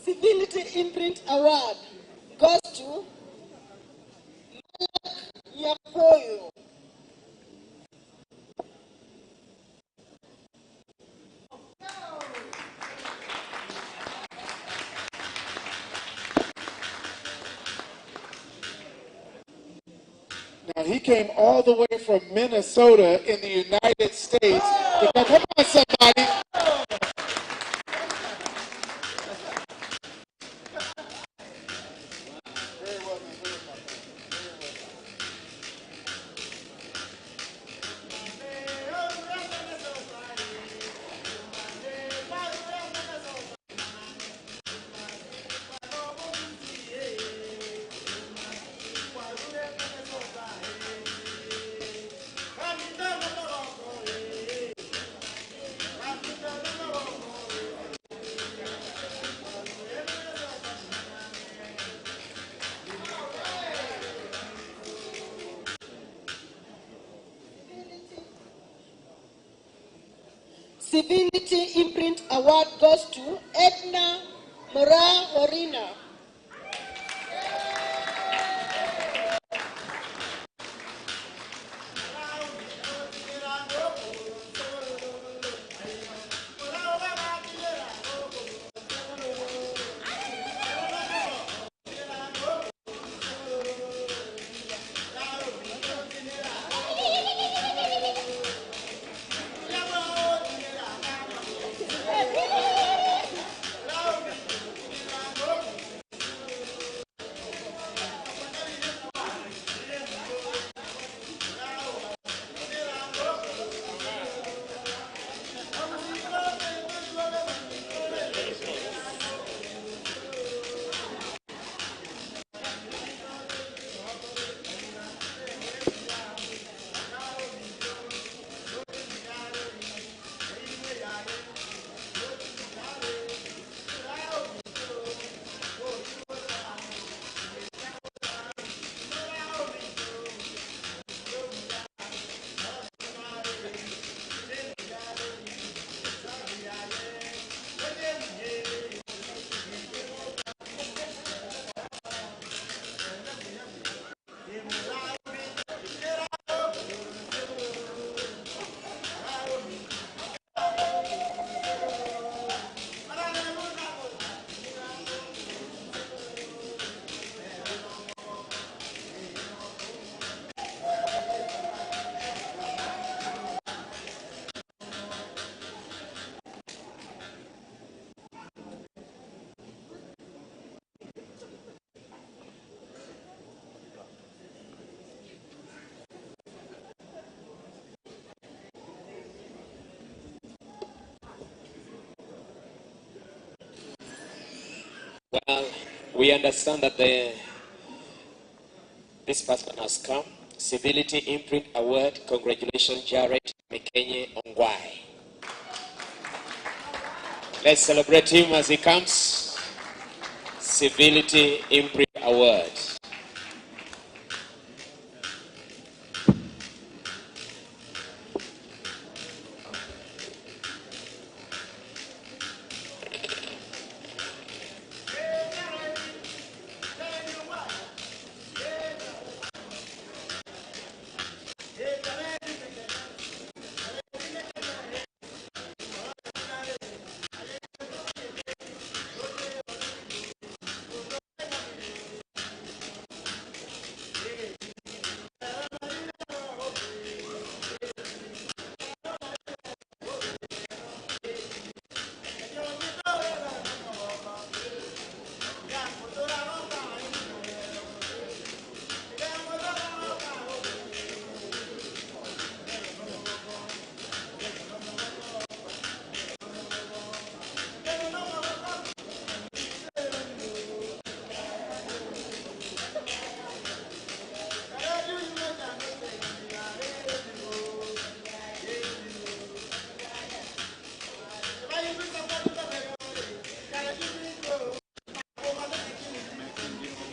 Civility Imprint Award goes to Nyakoyo. he came all the way from Minnesota in the United States. Come on, somebody. Civility Imprint Award goes to Edna Mora Horina. Well, we understand that this person has come. Civility Imprint Award. Congratulations, Jared Mekenye Ongwai. Let's celebrate him as he comes. Civility Imprint Award.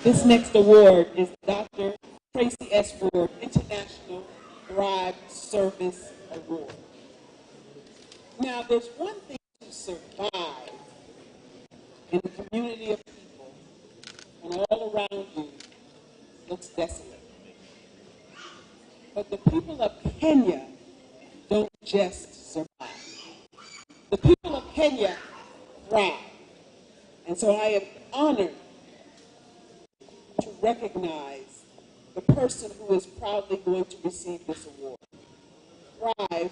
This next award is Dr. Tracy S. Ford International Thrive Service Award. Now, there's one thing to survive in a community of people when all around you looks desolate. But the people of Kenya don't just survive. The people of Kenya thrive. And so I am honored to recognize the person who is proudly going to receive this award. Thrive,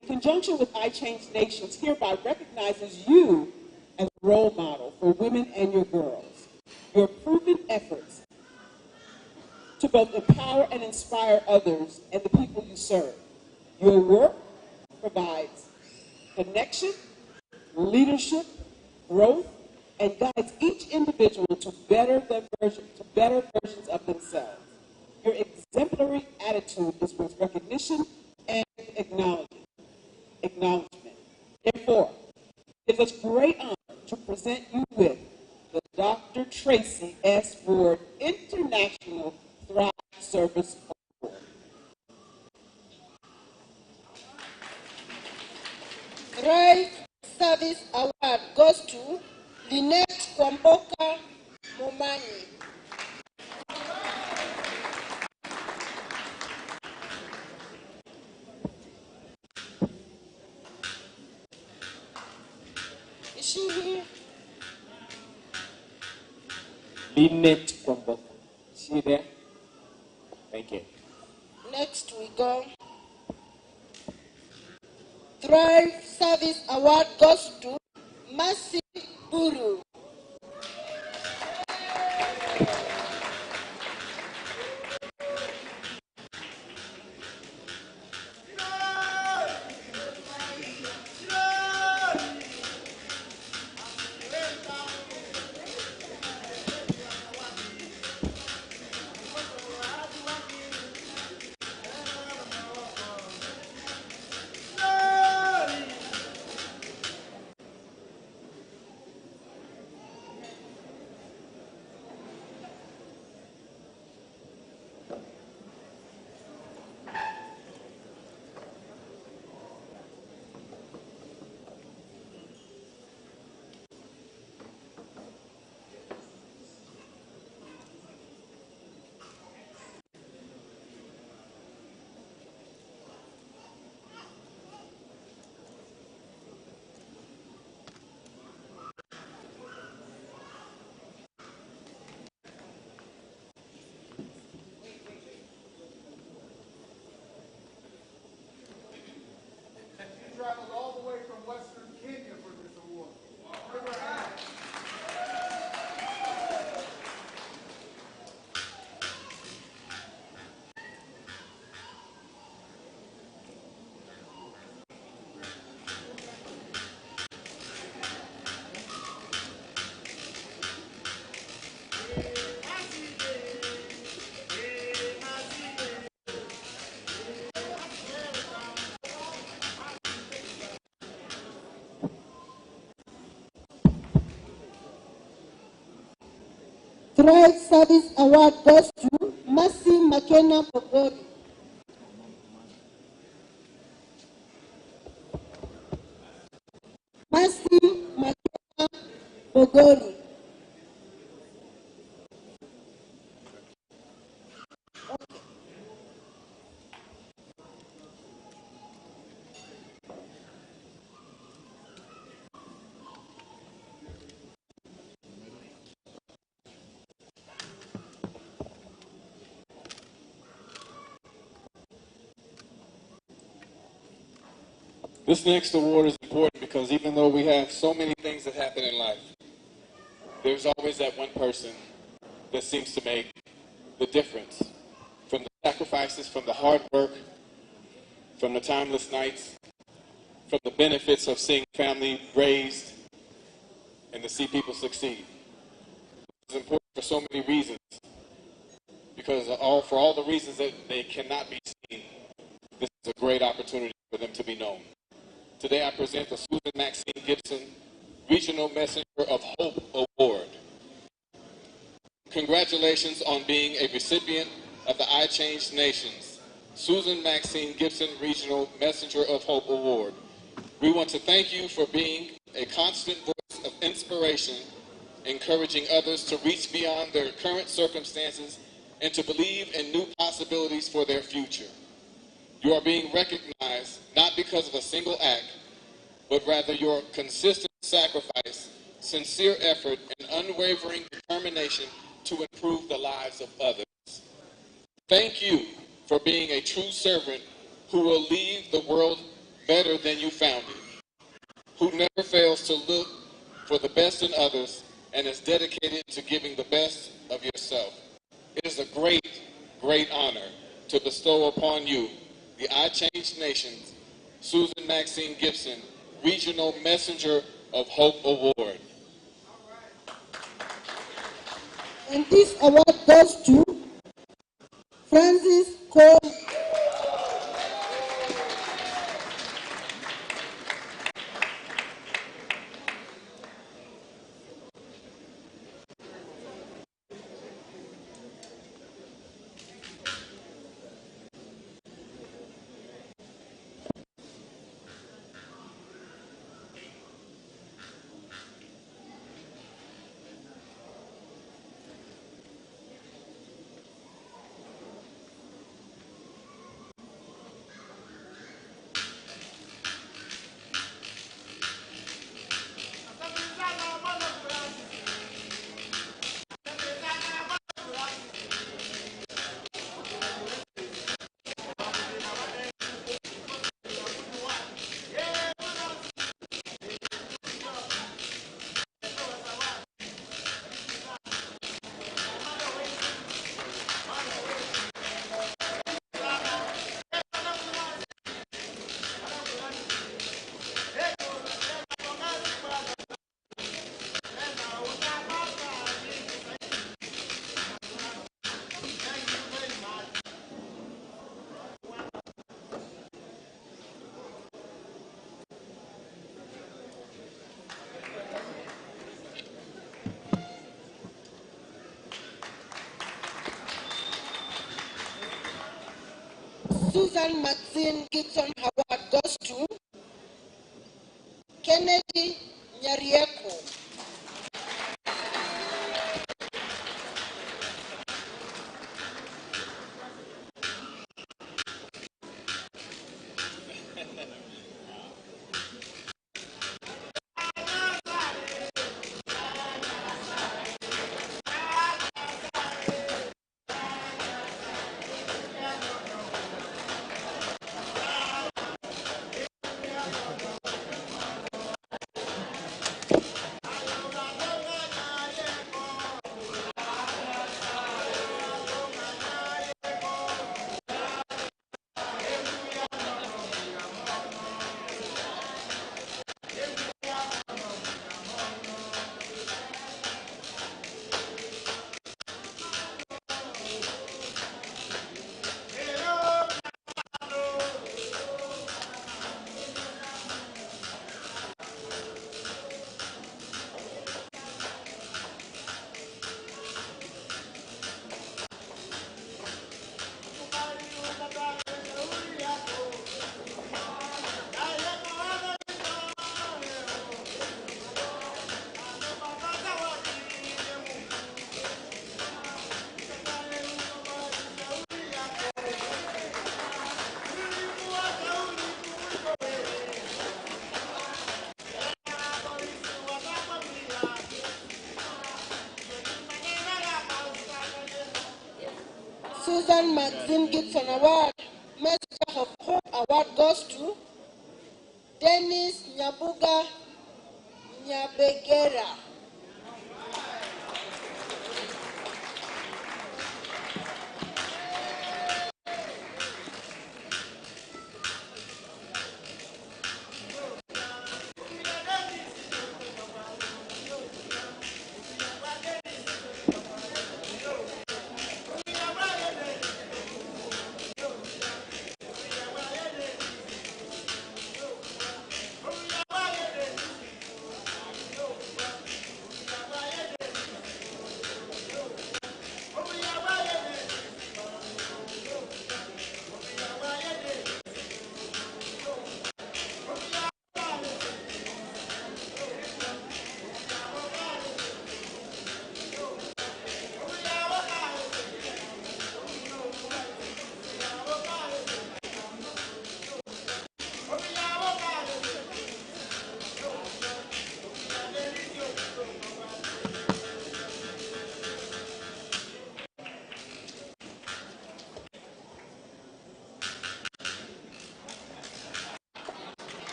in conjunction with I Change Nations, hereby recognizes you as a role model for women and your girls. Your proven efforts to both empower and inspire others and the people you serve. Your work provides connection, leadership, growth, and guides each individual to better versions of themselves. Your exemplary attitude is worth recognition and acknowledgement. Therefore, it is a great honor to present you with the Dr. Tracy S. Ford International Thrive Service Award. Thrive Service Award goes to Lynette Kwamboka Momani. Is she here? Lynette Kwamboka. Is she there? Thank you. Next we go. Thrive Service Award goes to Maxine Buru. Traveled all the way from Western Kenya for this award. Thrive Service Award goes to Maxine McKenna Bogoli. Maxine McKenna Bogoli. This next award is important because even though we have so many things that happen in life, there's always that one person that seems to make the difference. From the sacrifices, from the hard work, from the timeless nights, from the benefits of seeing family raised and to see people succeed. It's important for so many reasons, because for all the reasons that they cannot be seen, this is a great opportunity for them to be known. Today I present the Susan Maxine Gibson Regional Messenger of Hope Award. Congratulations on being a recipient of the I Change Nations Susan Maxine Gibson Regional Messenger of Hope Award. We want to thank you for being a constant voice of inspiration, encouraging others to reach beyond their current circumstances and to believe in new possibilities for their future. You are being recognized not because of a single act, but rather your consistent sacrifice, sincere effort, and unwavering determination to improve the lives of others. Thank you for being a true servant who will leave the world better than you found it, who never fails to look for the best in others and is dedicated to giving the best of yourself. It is a great, great honor to bestow upon you the I Change Nations Susan Maxine Gibson Regional Messenger of Hope Award. And this award goes to Francis Cole. Susan Maxine Gibson Award goes to Kennedy Nyarieko. Susan Maxine Gibson Award, Messenger of Hope Award goes to Dennis Nyabuga Nyabegera.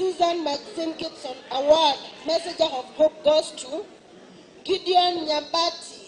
Susan Maxine Gibson Award, Messenger of Hope, goes to Gideon Nyambati.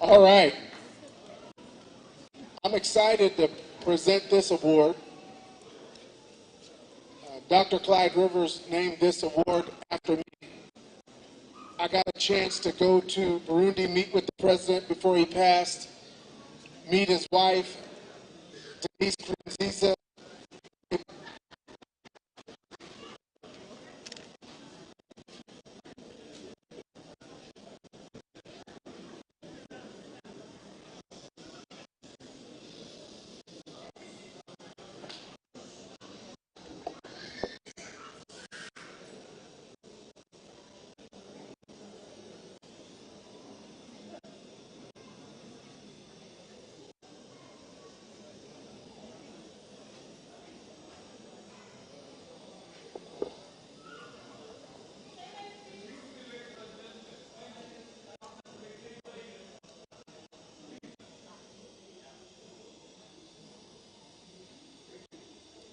All right. I'm excited to present this award. Dr. Clyde Rivers named this award after me. I got a chance to go to Burundi, meet with the president before he passed, meet his wife, Denise Nkurunziza.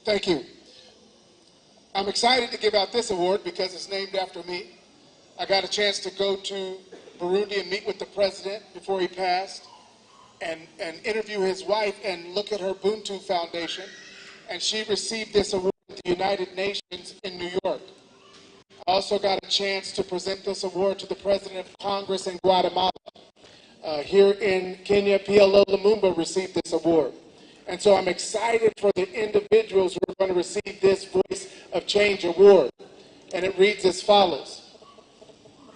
Thank you. I'm excited to give out this award because it's named after me. I got a chance to go to Burundi and meet with the president before he passed and interview his wife and look at her Ubuntu Foundation. And she received this award at the United Nations in New York. I also got a chance to present this award to the President of Congress in Guatemala. Here in Kenya, PLO Lumumba received this award. And so I'm excited for the individuals who are going to receive this Voice of Change award. And it reads as follows.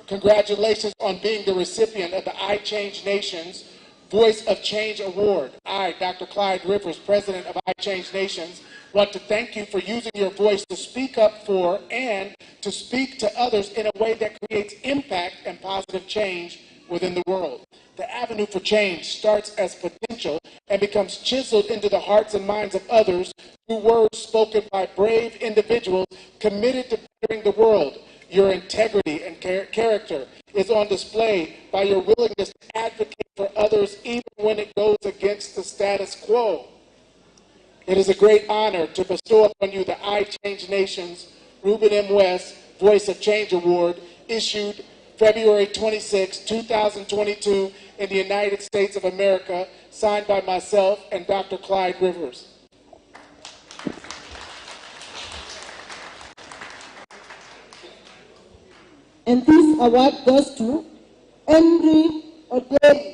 Congratulations on being the recipient of the I Change Nations Voice of Change Award. I, Dr. Clyde Rivers, President of I Change Nations, want to thank you for using your voice to speak up for and to speak to others in a way that creates impact and positive change within the world. The avenue for change starts as potential and becomes chiseled into the hearts and minds of others through words spoken by brave individuals committed to bettering the world. Your integrity and character is on display by your willingness to advocate for others even when it goes against the status quo. It is a great honor to bestow upon you the I Change Nations Reuben M. West Voice of Change Award, issued February 26, 2022 in the United States of America, signed by myself and Dr. Clyde Rivers. And this award goes to Henry Odeli.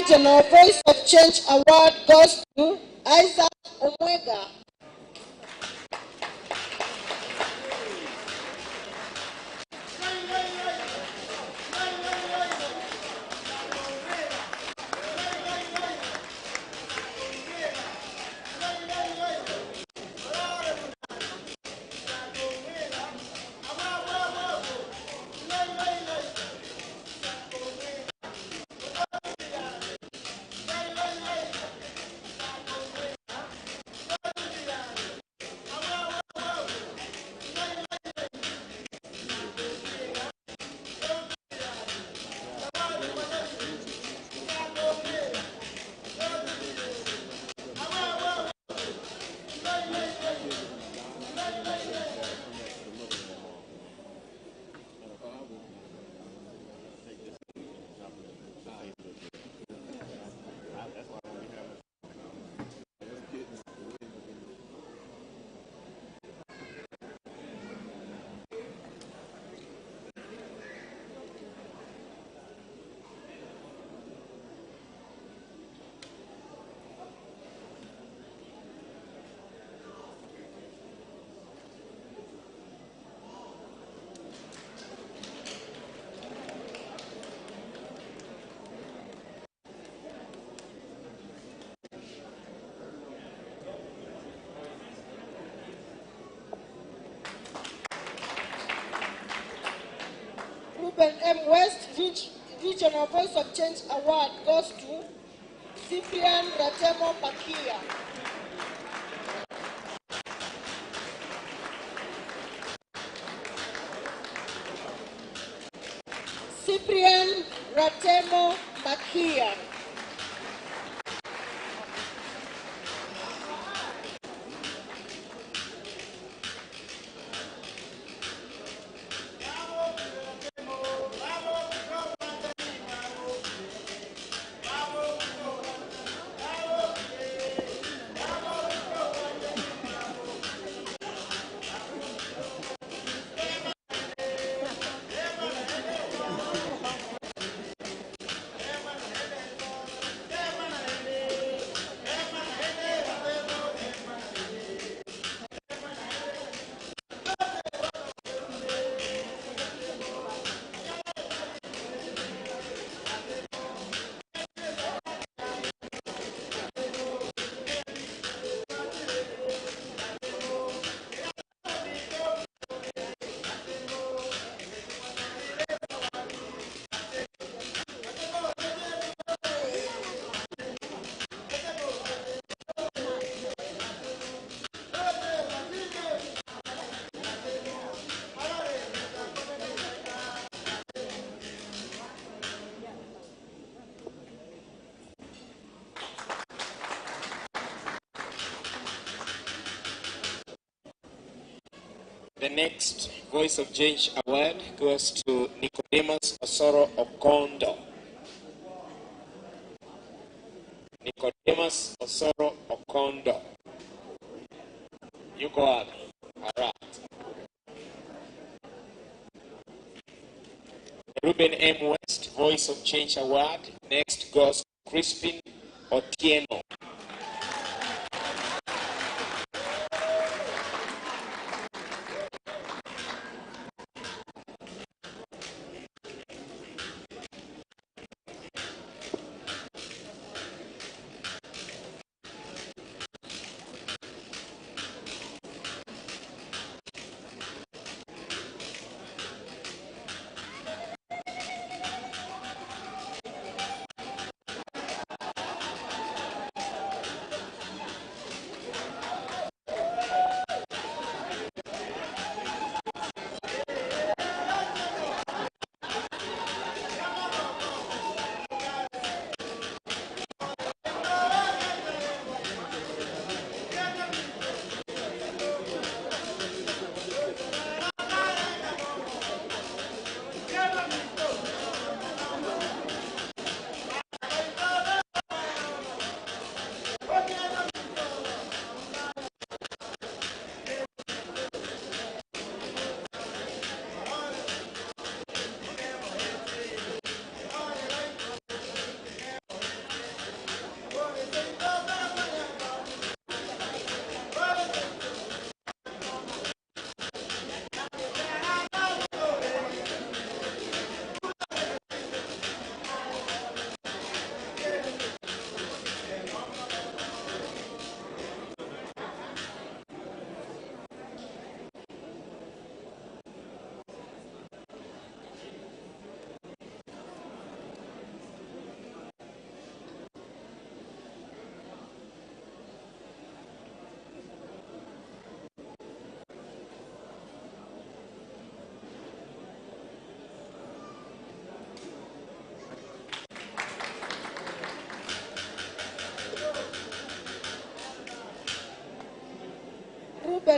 Regional Voice of Change Award goes to Isaac Omwega. Reuben M. West Regional Voice of Change Award goes to Cyprian Ratemo Pakia. Cyprian Ratemo Pakia. The next Voice of Change Award goes to Nicodemus Osoro Okondo. Nicodemus Osoro Okondo. Yuko wapi? All right. The Reuben M. West Voice of Change Award next goes to Crispin Otieno.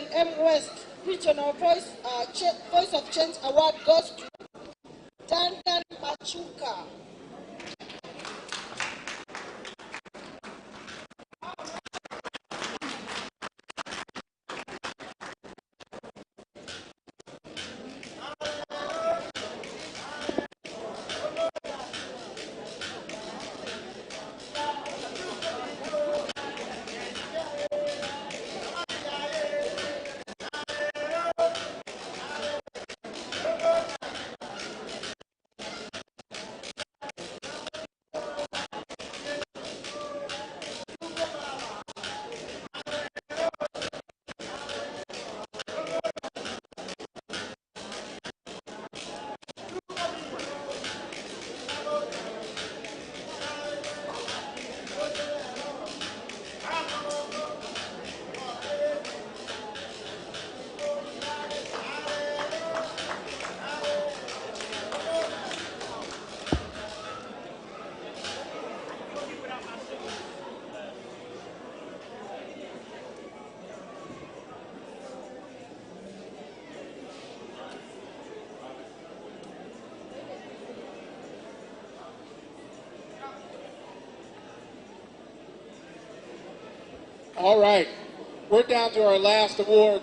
SLM West Regional Voice of Change Award goes to Duncan Machuka. All right, we're down to our last award.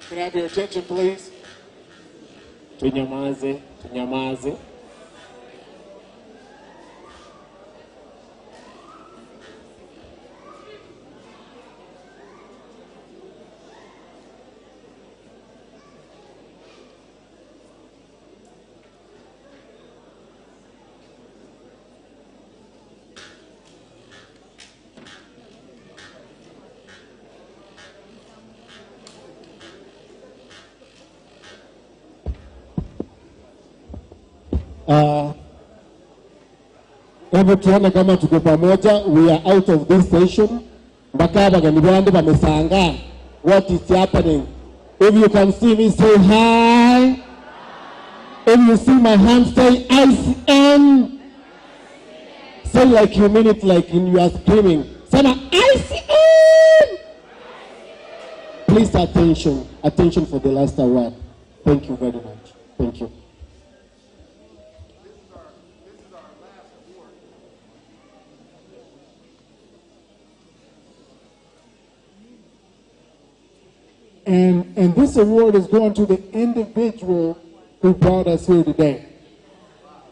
Can I have your attention, please? Tunyamaze, tunyamaze. Hebu tuone kama tuko pamoja. We are out of this station. Mpaka bagani bandu bamesanga. What is happening? If you can see me, say hi. If you see my hand, say ICN. Say like you mean it, like you are screaming. Say ICN. Please attention. Attention for the last award. Thank you very much. Thank you. And this award is going to the individual who brought us here today.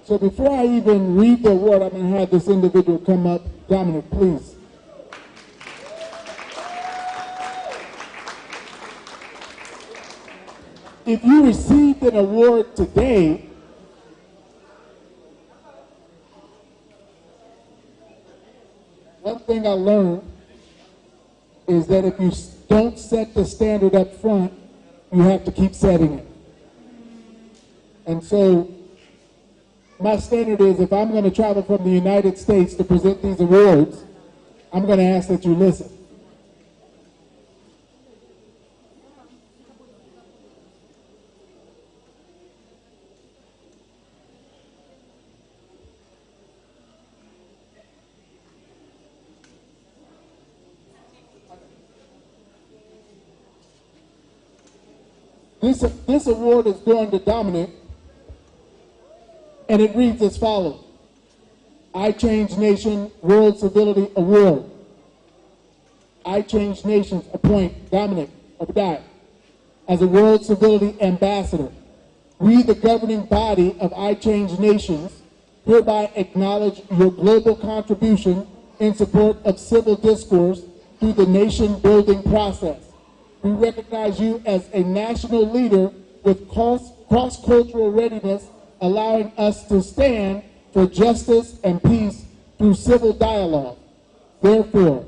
So before I even read the award, I'm going to have this individual come up. Dominic, please. If you received an award today, one thing I learned is that if you don't set the standard up front, you have to keep setting it. And so my standard is, if I'm going to travel from the United States to present these awards, I'm going to ask that you listen. This award is going to Dominic, and it reads as follows. I Change Nation World Civility Award. I Change Nations appoint Dominic Obadiah as a World Civility Ambassador. We, the governing body of I Change Nations, hereby acknowledge your global contribution in support of civil discourse through the nation-building process. We recognize you as a national leader with cross-cultural readiness, allowing us to stand for justice and peace through civil dialogue. Therefore,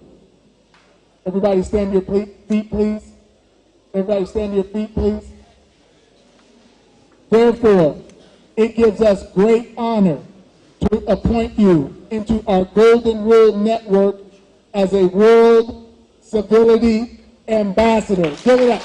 everybody stand to your feet, please. Everybody stand to your feet, please. Therefore, it gives us great honor to appoint you into our Golden Rule Network as a World Civility Ambassador. Give it up.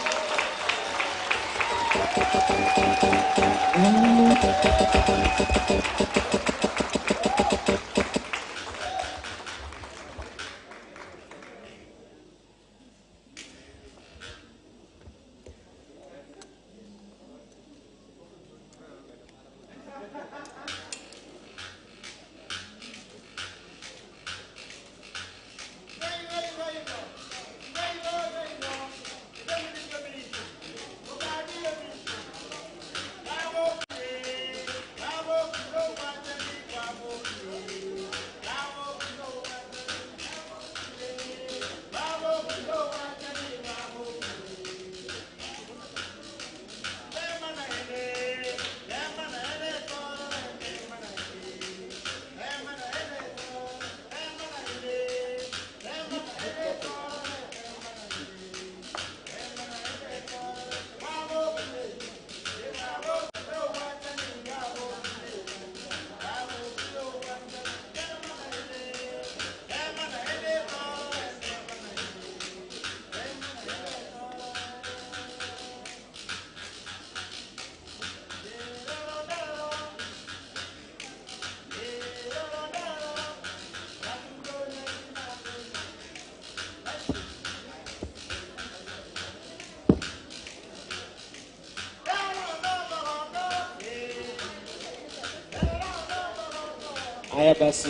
Haya basi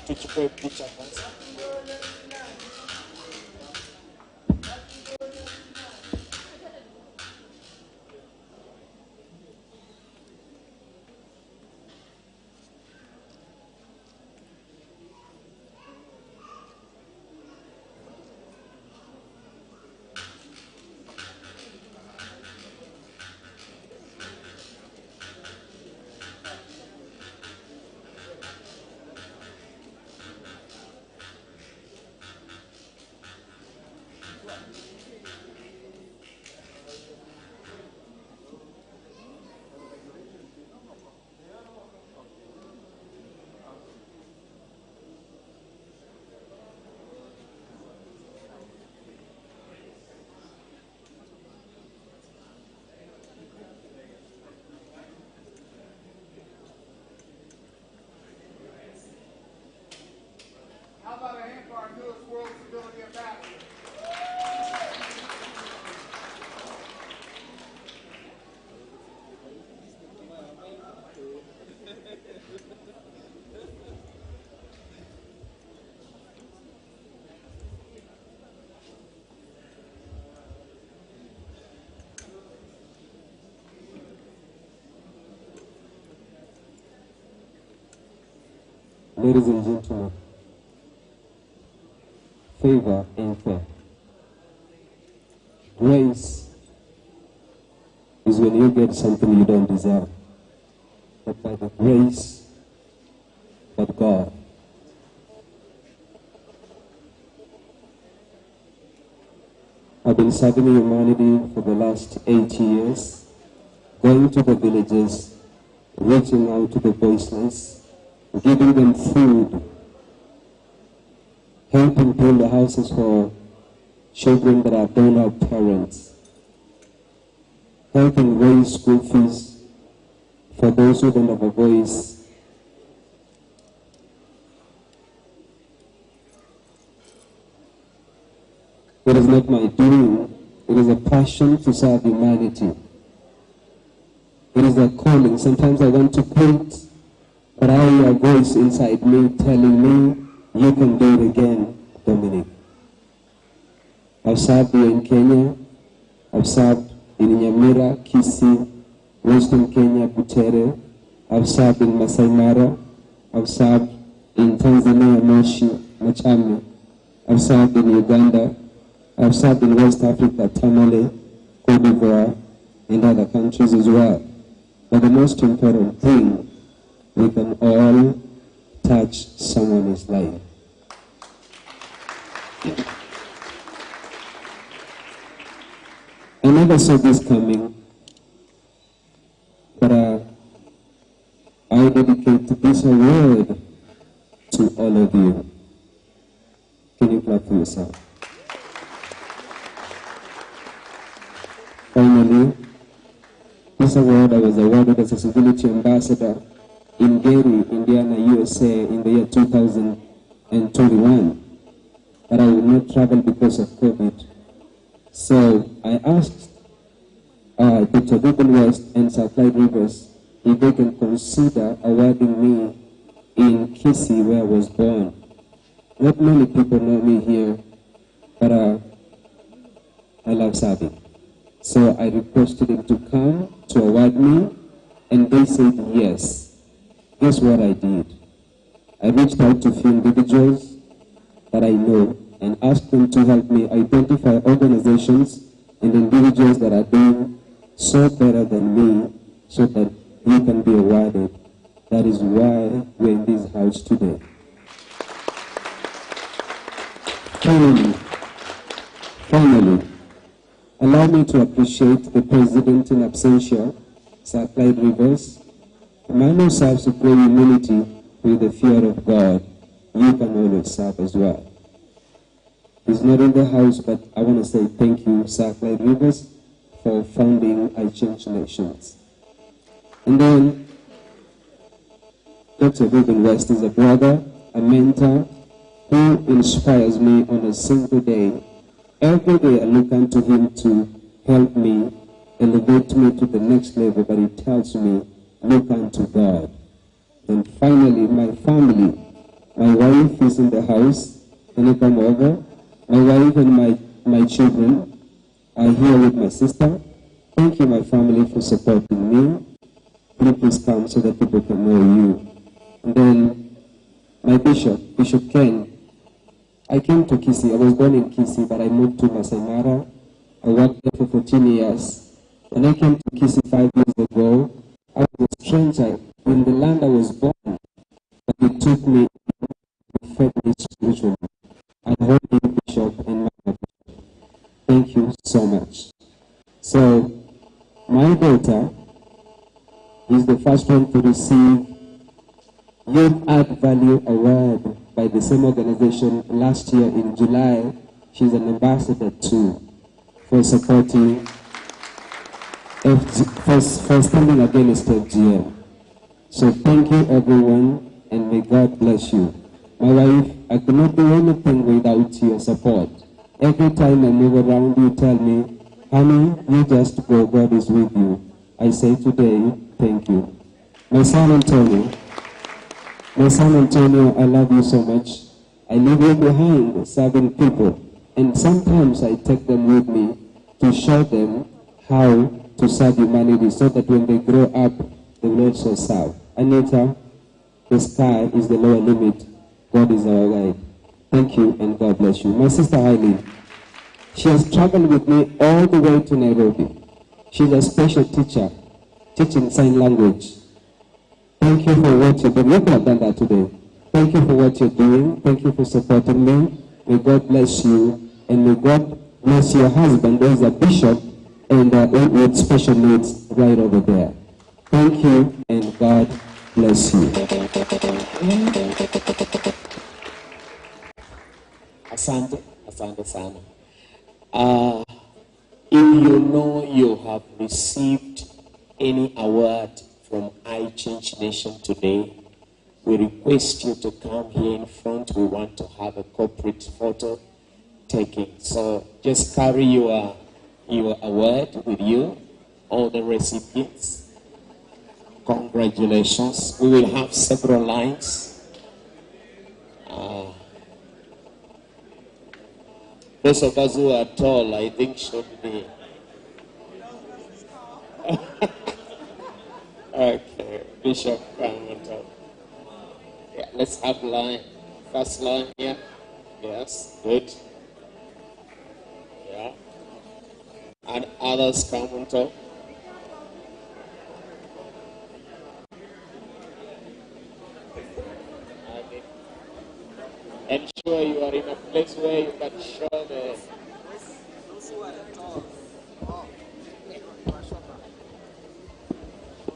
tuchukue picha kwanza. How about a hand for our newest World Civility Ambassador? Ladies and gentlemen, favor ain't fair. Grace is when you get something you don't deserve, but by the grace of God. I've been serving humanity for the last 8 years, going to the villages, reaching out to the voiceless, giving them food, helping build the houses for children that don't have parents, helping raise school fees for those who don't have a voice. It is not my doing, it is a passion to serve humanity. It is a calling. Sometimes I want to quit, but I hear a voice inside me telling me, you can do it again, Dominic. I've served here in Kenya. I've served in Nyamira, Kisii, Western Kenya, Butere. I've served in Masai Mara. I've served in Tanzania, Moshi, Machame. I've served in Uganda. I've served in West Africa, Tamale, Cote d'Ivoire, and other countries as well. But the most important thing, we can all touch someone's life. I never saw this coming, but I dedicate this award to to all of you. Can you clap for yourself? Finally, this award I was awarded as a Civility Ambassador in Gary, Indiana, USA in the year 2021. But I would not travel because of COVID. So I asked Dr. Reuben West and Sir Clyde Rivers if they can consider awarding me in Kisii, where I was born. Not many people know me here, but I love serving. So I requested them to come to award me, and they said yes. Guess what I did? I reached out to a few individuals that I know and asked them to help me identify organizations and individuals that are doing so better than me so that we can be awarded. That is why we're in this house today. Finally, allow me to appreciate the President in absentia, Sir Clyde Rivers. The man who serves to pray humility with the fear of God, you can always serve as well. He's not in the house, but I want to say thank you, Sir Clyde Rivers, for founding I Change Nations. And then, Dr. Reuben West is a brother, a mentor, who inspires me on a single day. Every day I look unto him to help me, elevate me to the next level, but he tells me, look unto God. And finally, my family, my wife is in the house. Can you come over? My wife and my children are here with my sister. Thank you, my family, for supporting me. Please come so that people can know you. And then my bishop, Bishop Ken. I came to Kisii. I was born in Kisii, but I moved to Masai Mara. I worked there for 14 years. When I came to Kisii 5 years ago, I was a stranger in the land I was born. But it took me and fed me spiritually. I hold you, Bishop, and my Bishop. Thank you so much. So, my daughter is the first one to receive Youth Add Value Award by the same organization last year in July. She's an ambassador too for supporting for standing against FGM. So thank you everyone, and may God bless you. My wife, I could not do anything without your support. Every time I move around, you tell me, honey, you just go, God is with you. I say today, thank you. My son Antonio, I love you so much. I leave you behind serving people, and sometimes I take them with me to show them how to serve humanity so that when they grow up, they will also serve. Anita, the sky is the lower limit. God is our guide. Thank you, and God bless you. My sister Eileen, she has traveled with me all the way to Nairobi. She's a special teacher, teaching sign language. Thank you for what you're doing. You could have done that today. Thank you for what you're doing. Thank you for supporting me. May God bless you. And may God bless your husband. There's a bishop and with special needs right over there. Thank you, and God bless you. Asante sana. If you know you have received any award from I Change Nation today, we request you to come here in front. We want to have a corporate photo taking. So just carry your award with you, all the recipients. Congratulations. We will have several lines. Those of us who are tall, I think, should be. Okay, Bishop, come on top. Yeah, let's have line. First line here. Yes, good. Yeah. And others come on top. Ensure you are in a place where you can show the.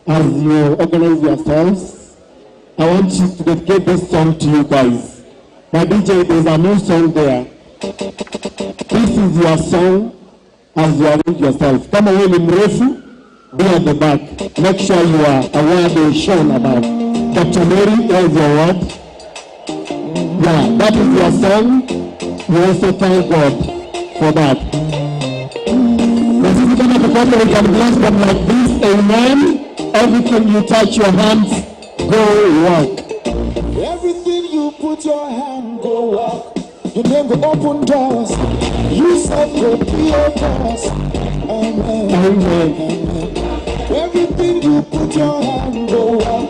As you organize yourselves, I want you to dedicate this song to you guys. My DJ, there's a new song there. This is your song as you arrange yourself. Kama wewe ni mrefu, be at the back. Make sure you are aware the shown about. Dr. Mary, here's your word. Yeah, that is your song. We also thank God for that. Now, this is going to be we can bless them like this. Amen. Everything you touch your hands, go work. Everything you put your hand, go work. Your name go open doors. You said go be a boss. Amen. Amen. Amen. Everything you put your hand, go work.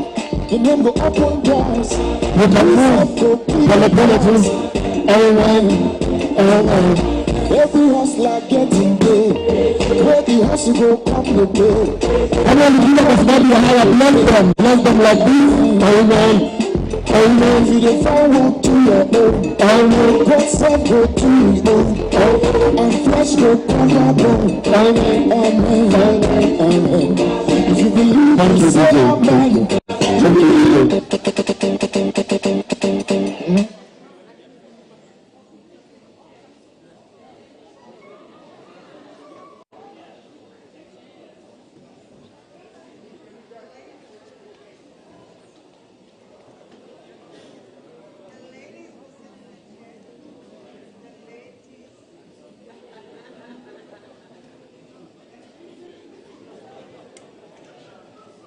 Your name go open doors. You can move for the benefits. Amen. Amen. Every hustler getting paid. Where the hustle go come the pay. And when you give us money, bless them like this. Amen. Amen. If you follow to your own, amen. God said go to his own, and flesh go come your bone. Amen. Amen. Amen. Amen. If you believe, thank you, say amen. Thank you.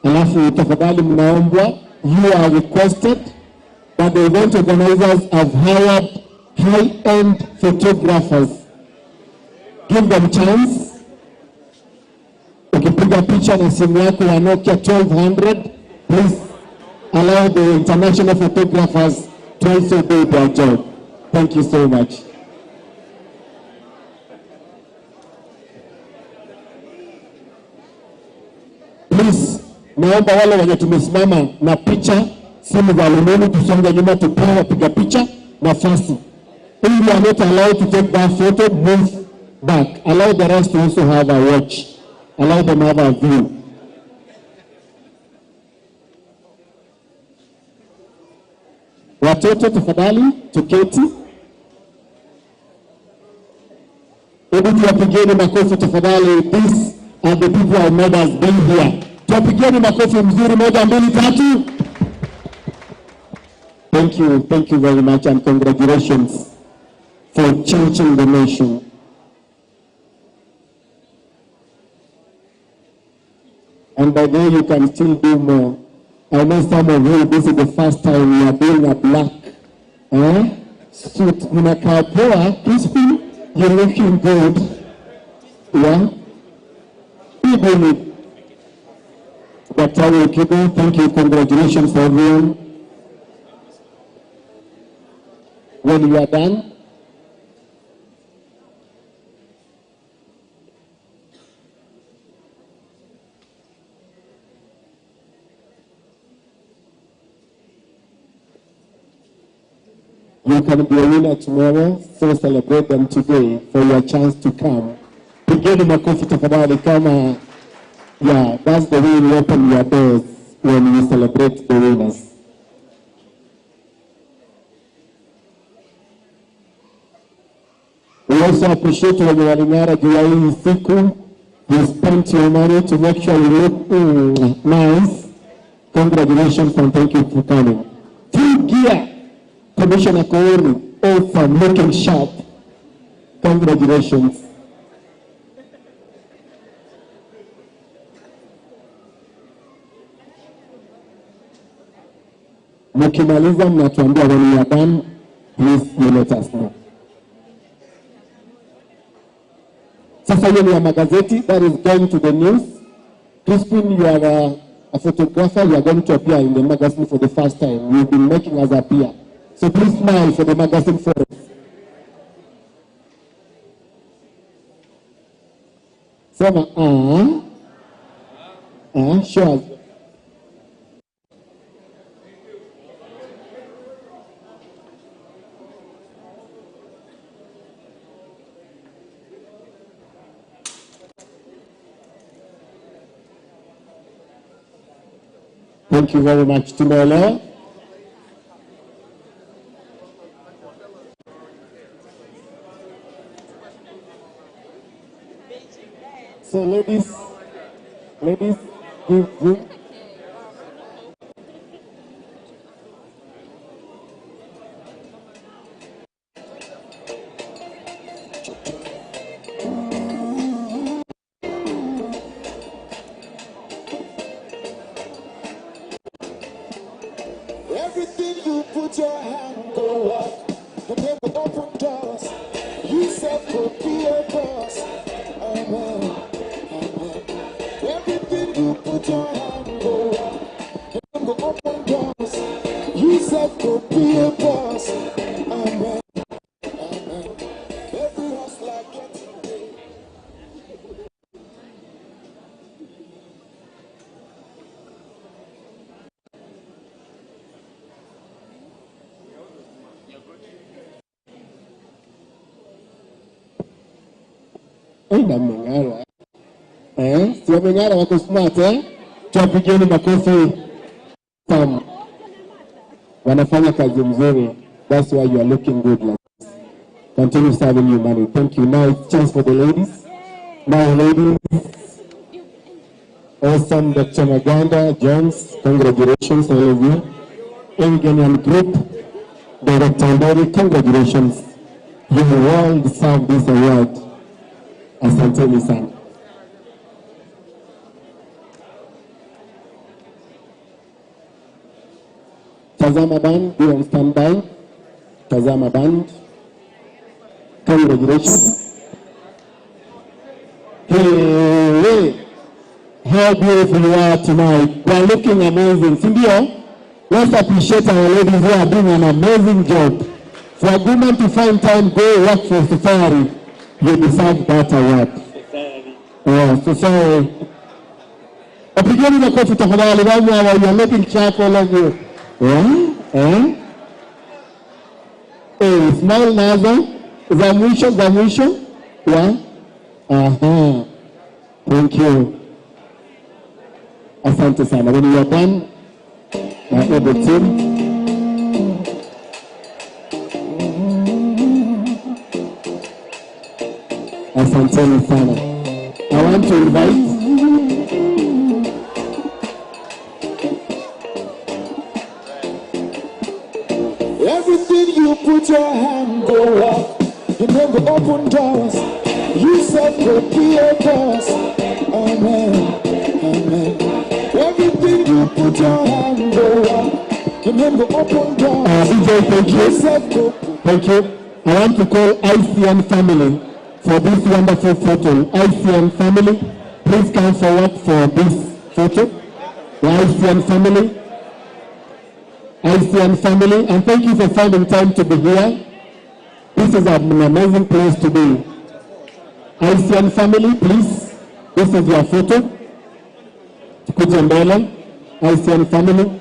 Alafu tafadhali mnaombwa, you are requested, but the event organizers have hired high-end photographers. Give them chance. Ukipiga picha na simu yako ya Nokia 1200, please allow the international photographers to also do their job. Thank you so much. Please, naomba wale wenye tumesimama na picha, simu za alumini tusonge nyuma, tupewe wapiga picha nafasi. If you are not allowed to take that photo, move back. Allow the rest to also have a watch. Allow them to have a view. Watoto tafadhali, tuketi. Hebu tuwapigeni makofi tafadhali. These are the people who made us be here. Tuwapigeni makofi mzuri, 1, 2, 3. Thank you very much, and congratulations for changing the nation. And by the way, you can still do more. I know some of you, this is the first time you are doing a black suit. Mnakaa poa, peaceful, you're looking good. Yeah? People, Daktari Kibu, thank you, congratulations for everyone. When you are done, you can be a winner tomorrow, so celebrate them today for your chance to come. Pigeni makofi tafadhali kama, yeah, that's the way you open your doors when you celebrate the winners. We also appreciate when you are in juu ya hii siku. You spent your money to make sure you look nice. Congratulations and thank you for coming. Full gear. Commissioner Kouri, awesome, looking sharp. Congratulations. Mkimaliza mnatuambia when you are done, please you let us know. Sasa hiyo ni ya magazeti, that is going to the news. Crispin, you are a photographer, you are going to appear in the magazine for the first time. You've been making us appear. So please smile for the magazine for us. Sema, sure. Thank you very much. Tumeelewa. ladies, give. Everything you put your hand go up. You never open doors. You said could be a boss. Amen. Amen. Everything you put your hand go up. You never open doors. You said could be a boss. Amen. Amen. Every hustler getting paid. Enda mmeng'ara. Si wameng'ara wako smart Tuwapigeni makofi. Wanafanya kazi mzuri. That's why you are looking good like this. Continue serving humanity. Thank you. Now it's chance for the ladies. Now ladies. Awesome, Dr. Maganda, Jones. Congratulations all of you. Ingenian Group. Director Ndori, congratulations. You all deserve this award. Asanteni sana. Tazama band, be on standby. Tazama band. Congratulations. Hey, how beautiful you are tonight. You are looking amazing. Sindio, let's appreciate our ladies who are doing an amazing job. For a woman to find time, go work for Safari. You deserve that award. Safari. Apigeni makofi tafadhali wangu hawa, you are making sharp all of you. Smile nazo. Za mwisho. Thank you. Asante sana. When you are done, my able team. Asanteni sana. I want to invite everything you put your hand go up. You never open doors. You said could be a boss. Amen. Amen. Everything you put your hand go up. You never open doors. DJ, thank you. You said could. Thank you. I want to call ICN family for this wonderful photo. ICN family, please come forward for this photo. The ICN family. ICN family, and thank you for finding time to be here. This is an amazing place to be. ICN family, please. This is your photo. Kuja mbele. ICN family.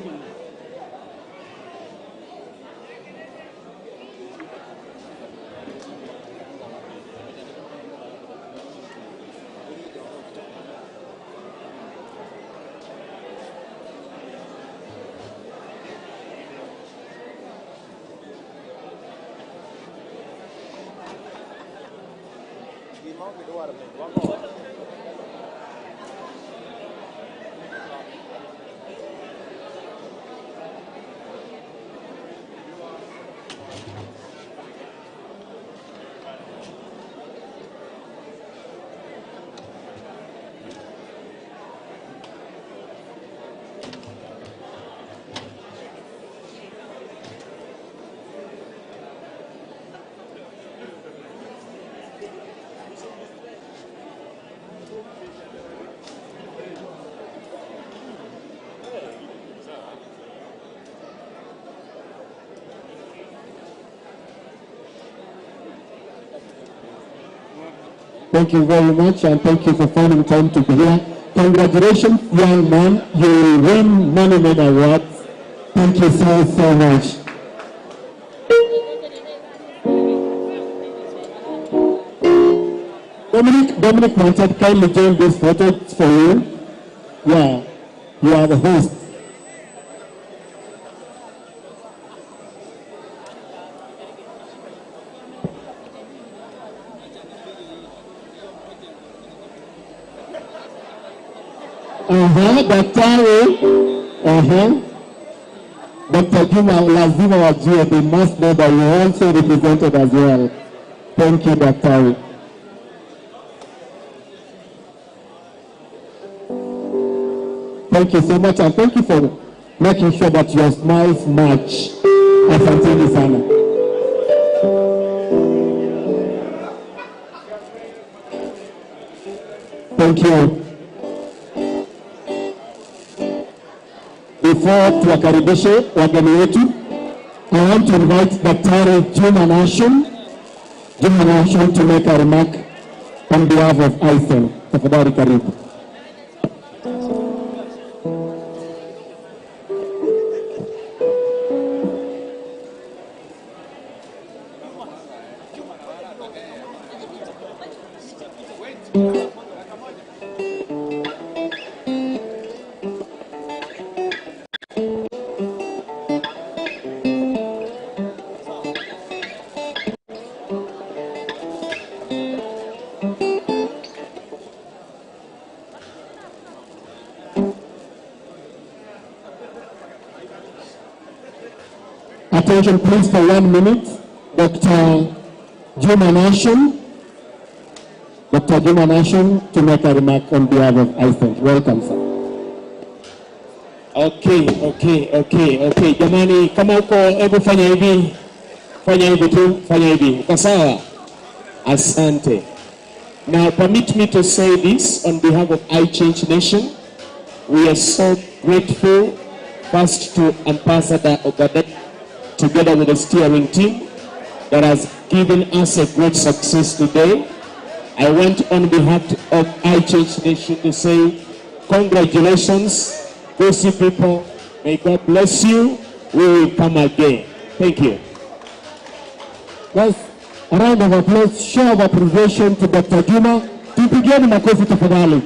Thank you very much, and thank you for finding time to be here. Congratulations, young man. You will win many awards. Thank you so much. Dominic wanted kindly join this photo for you. Yeah, you are the host. Daktari. Dr. Juma lazima wajue, they must know that you also represented as well. Thank you, Daktari. Thank you so much, and thank you for making sure that your smiles match. Asanteni sana. Thank you. Before tuwakaribishe wageni wetu, I want to invite Daktari Juma Nation to make a remark on behalf of ISEN. Tafadhali karibu. Attention please for 1 minute. Dr. Juma Nation to make a remark on behalf of ISEN. Welcome, sir. Okay. Jamani, kama uko, hebu fanya hivi tu, uko sawa? Asante. Now permit me to say this on behalf of iChange Nation. We are so grateful first to Ambassador Obadaya, together with the steering team, that has given us a great success today. I want on behalf of iChange Nation to say congratulations. Go see people. May God bless you. We will come again. Thank you. Guys, a round of applause, show of appreciation to Dr. Juma. Tupigeni makofi tafadhali.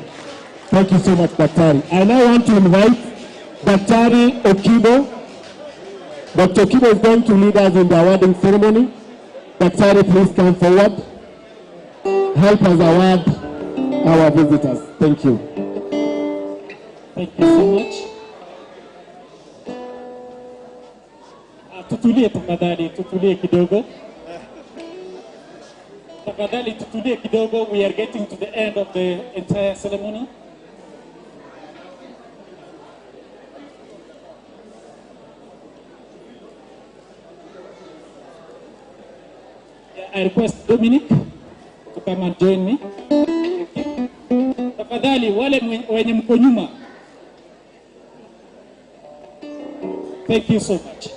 Thank you so much, Daktari. I now want to invite Daktari Okibo. Dr. Okibo is going to lead us in the awarding ceremony. Daktari, please come forward. Help us award our visitors. Thank you. Thank you so much. Tutulie tafadhali, tutulie kidogo. Tafadhali tutulie kidogo. We are getting to the end of the entire ceremony. I request Dominic to come and join me. Tafadhali wale wenye mko nyuma. Thank you so much.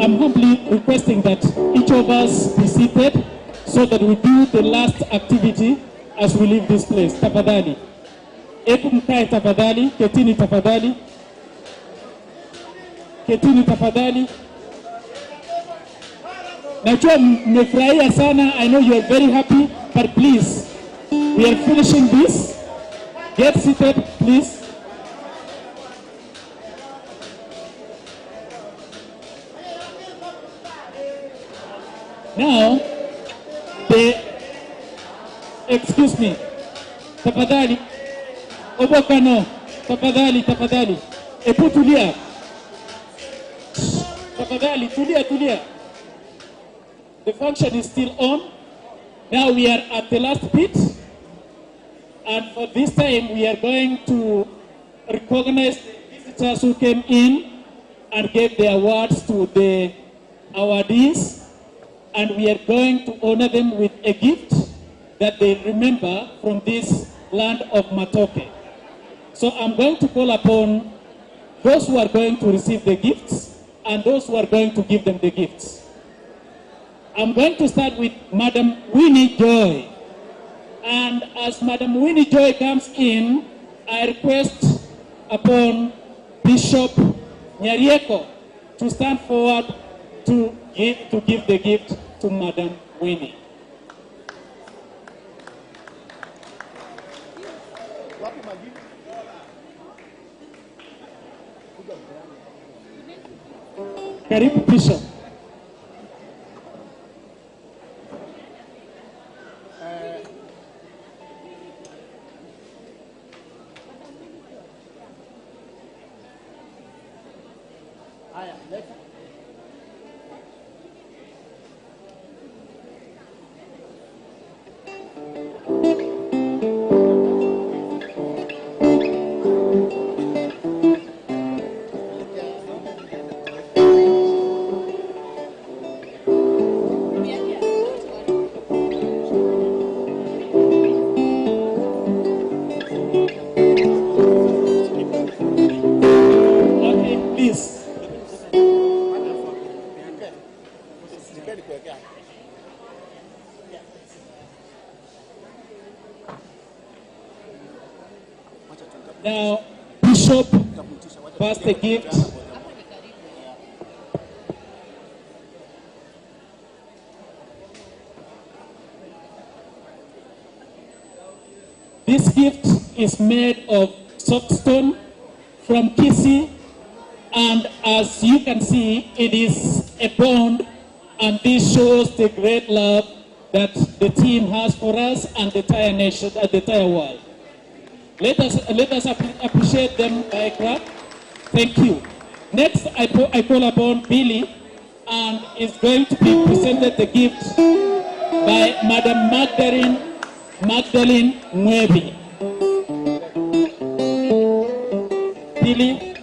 I'm humbly requesting that each of us be seated so that we do the last activity as we leave this place. Tafadhali. Ebu mkae tafadhali, ketini tafadhali. Ketini tafadhali. Najua mmefurahia sana. I know you are very happy, but please, we are finishing this. Get seated, please. Now, excuse me, tafadhali, Obokano, tafadhali, epu tulia, tafadhali, tulia. The function is still on. Now we are at the last bit, and for this time we are going to recognize the visitors who came in and gave their awards to the awardees. And we are going to honor them with a gift that they remember from this land of Matoke. So I'm going to call upon those who are going to receive the gifts and those who are going to give them the gifts. I'm going to start with Madam Winnie Joy. And as Madam Winnie Joy comes in, I request upon Bishop Nyarieko to stand forward to give the gift to Madam Winnie. Karibu Bishop. Now, Bishop passed the gift. This gift is made of soapstone from Kisii, and as you can see, it is a bond, and this shows the great love that the team has for us and the entire nation, and the entire world. Let us appreciate them by a clap. Thank you. Next, I call upon Billy, and is going to be presented the gift by Madam Magdalene Mwebi. Billy.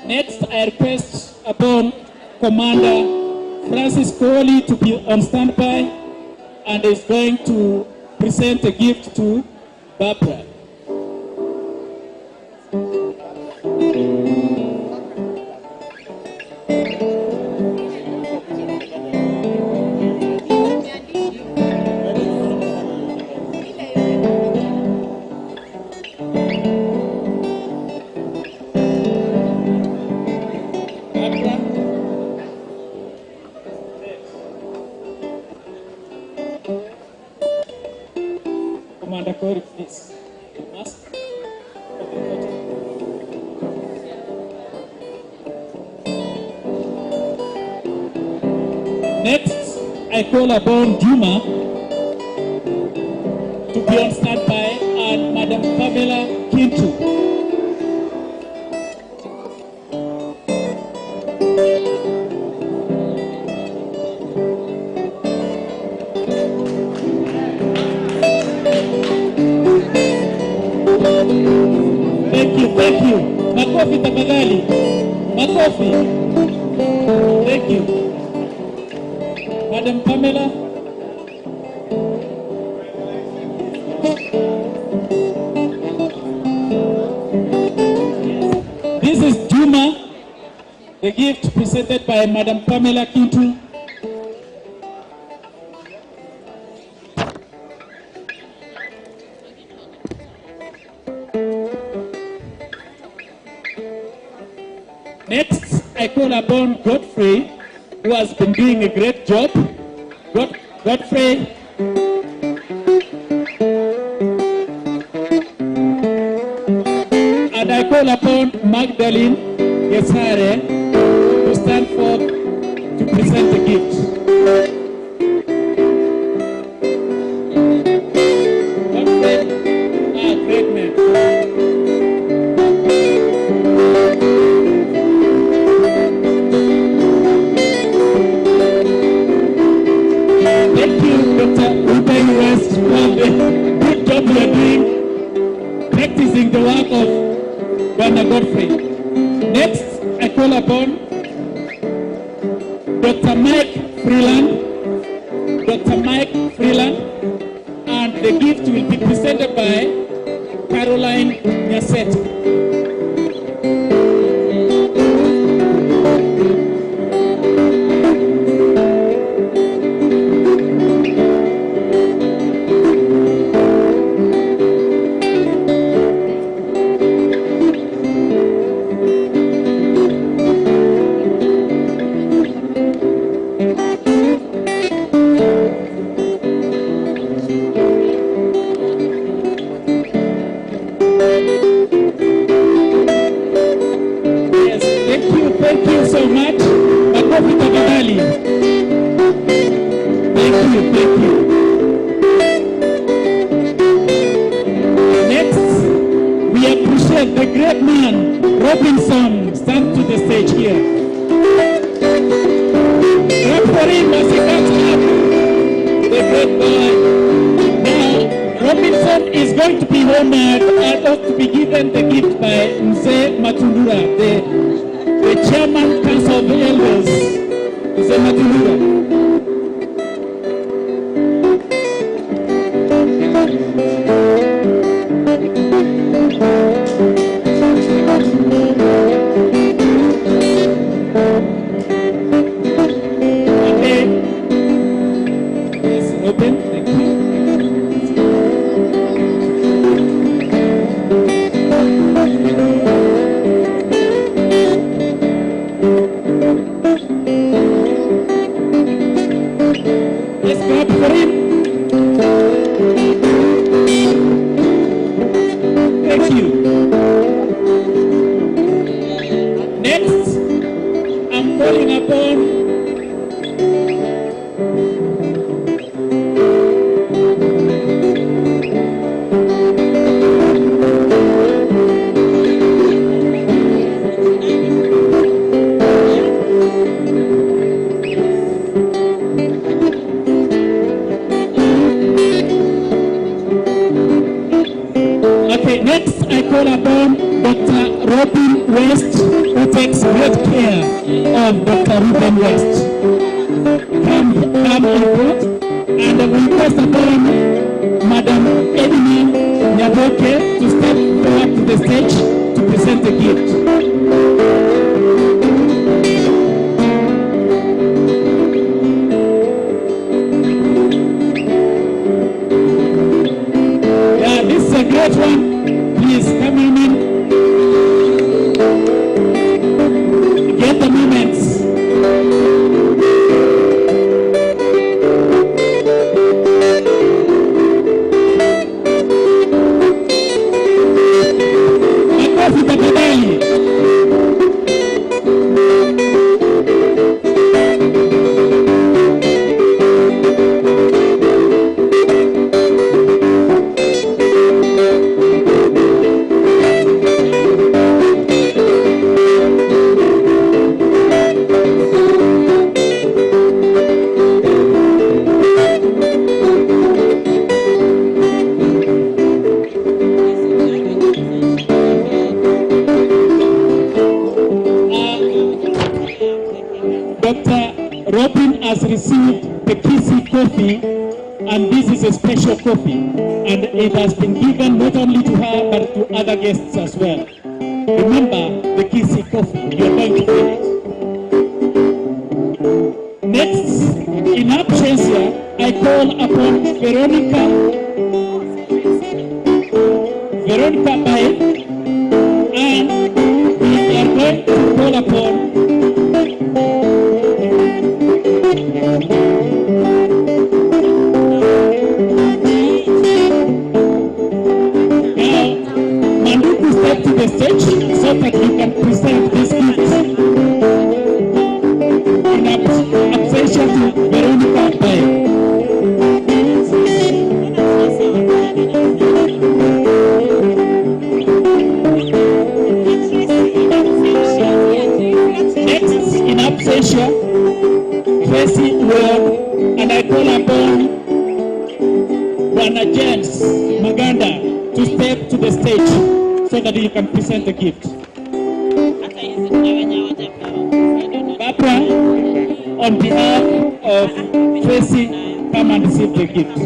Next, I request upon Commander Francis Coley to be on standby and is going to present a gift to Barbara. Commander Corey, please. You must. Next, I call upon Juma to be on standby and Madam Pamela Kintu. Thank you. Makofi tafadhali. Makofi. Thank you. Madam Pamela. This is Juma, the gift presented by Madam Pamela Kintu. Next, I call upon Godfrey, who has been doing a great job. Godfrey. And I call upon Magdalene Gesare to stand forth to present the gift. Godfrey, great man. Good job you are doing, practicing the work of Ghana Godfrey. Next, I call upon Dr. Mike Freeland. Dr. Mike Freeland, and the gift will be presented by Caroline Nyasset. tafadhali. Thank you, thank you. Next, we appreciate the great man, Robinson, stand to the stage here. Clap for him as he comes up, the great boy. Now, Robinson is going to be honored and ought to be given the gift by Mzee Matundura, the chairman council of elders. Mzee Matundura. Reuben has received the Kisii coffee, and this is a special coffee, and it has been given not only to her but to other guests as well. Remember the Kisii coffee, you are going to feel it. Next, in absentia, I call upon Veronica Bae, and we are going to call upon to the stage so that you can present this gift. In absentia to Veronica Bae. Next, in absentia, Tracy Ward, and I call upon Bwana James Maganda to step to the stage so that you can present the gift. Barbara, on behalf of Tracy, come and receive the gift.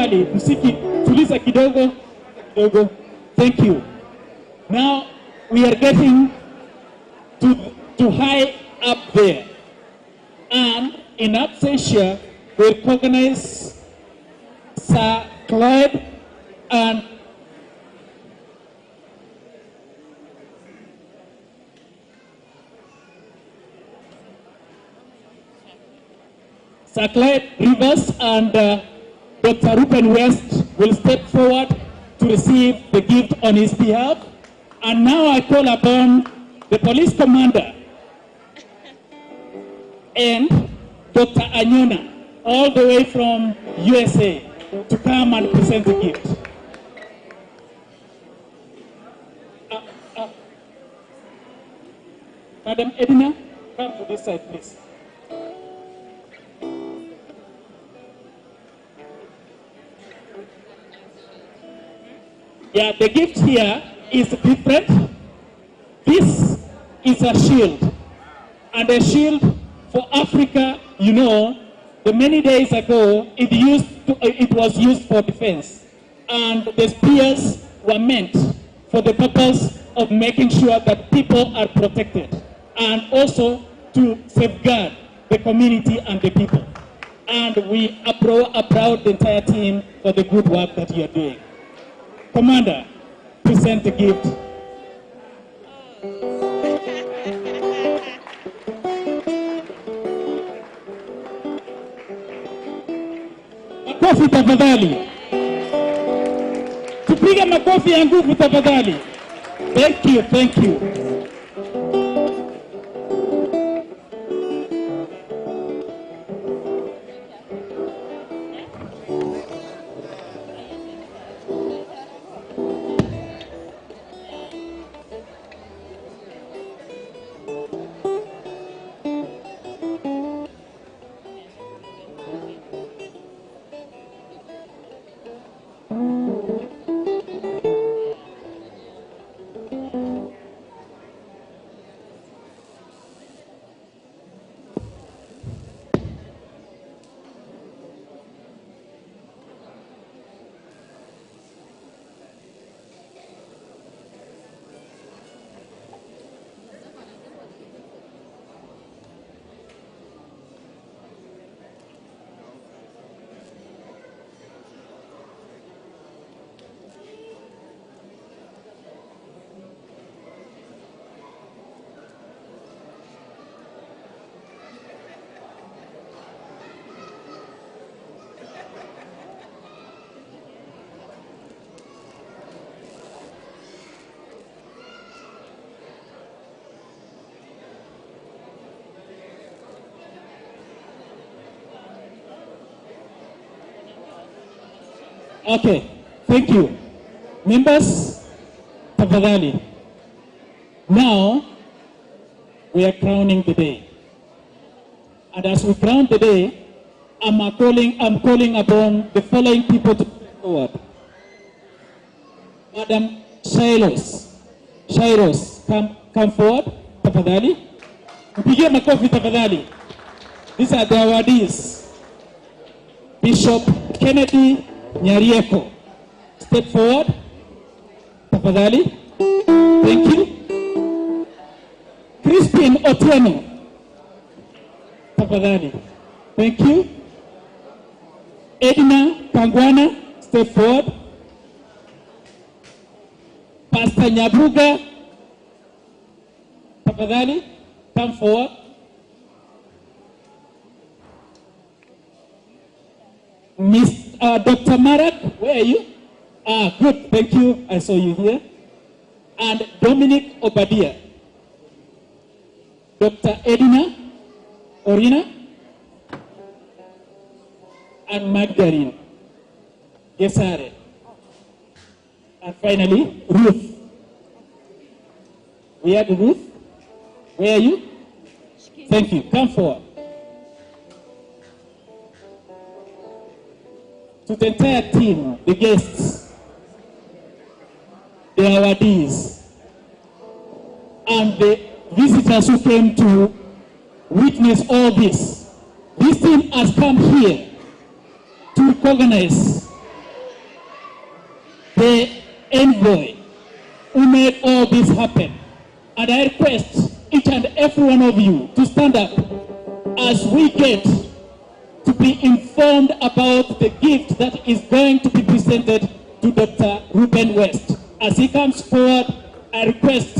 tafadhali tuliza kidogo. Thank you. Now we are getting to high up there. And in absentia, we recognize Sir Clyde and Sir Clyde Rivers and Dr. Reuben West will step forward to receive the gift on his behalf. And now I call upon the police commander and Dr. Anyona, all the way from USA, to come and present the gift. Madam Edina, come to this side, please. Yeah, the gift here is different. This is a shield, and a shield for Africa, you know, the many days ago, it was used for defense. And the spears were meant for the purpose of making sure that people are protected, and also to safeguard the community and the people. And we applaud the entire team for the good work that you are doing. Commander, present the gift. Makofi tafadhali. Tupige makofi ya nguvu tafadhali. Thank you, thank you. Okay, thank you. Members, tafadhali. Now, we are crowning the day. And as we crown the day, I'm calling upon the following people to step forward. Madam Shairos, come forward, tafadhali. Mpigie makofi tafadhali. These are the awardees. Bishop Kennedy Nyarieko, step forward, tafadhali. Thank you. Crispin Otieno, tafadhali. Thank you. Edna Kangwana, step forward. Pastor Nyabuga, tafadhali, come forward. Dr. Marak, where are you? Good, thank you. I saw you here. And Dominic Obadia. Dr. Edina Orina. And Magdalene Gesare. And finally, Ruth. We have Ruth. Where are you? Thank you. Come forward. To the entire team, the guests, the awardees, and the visitors who came to witness all this. This team has come here to recognize the envoy who made all this happen. And I request each and every one of you to stand up as we get to be informed about the gift that is going to be presented to Dr. Reuben West. As he comes forward, I request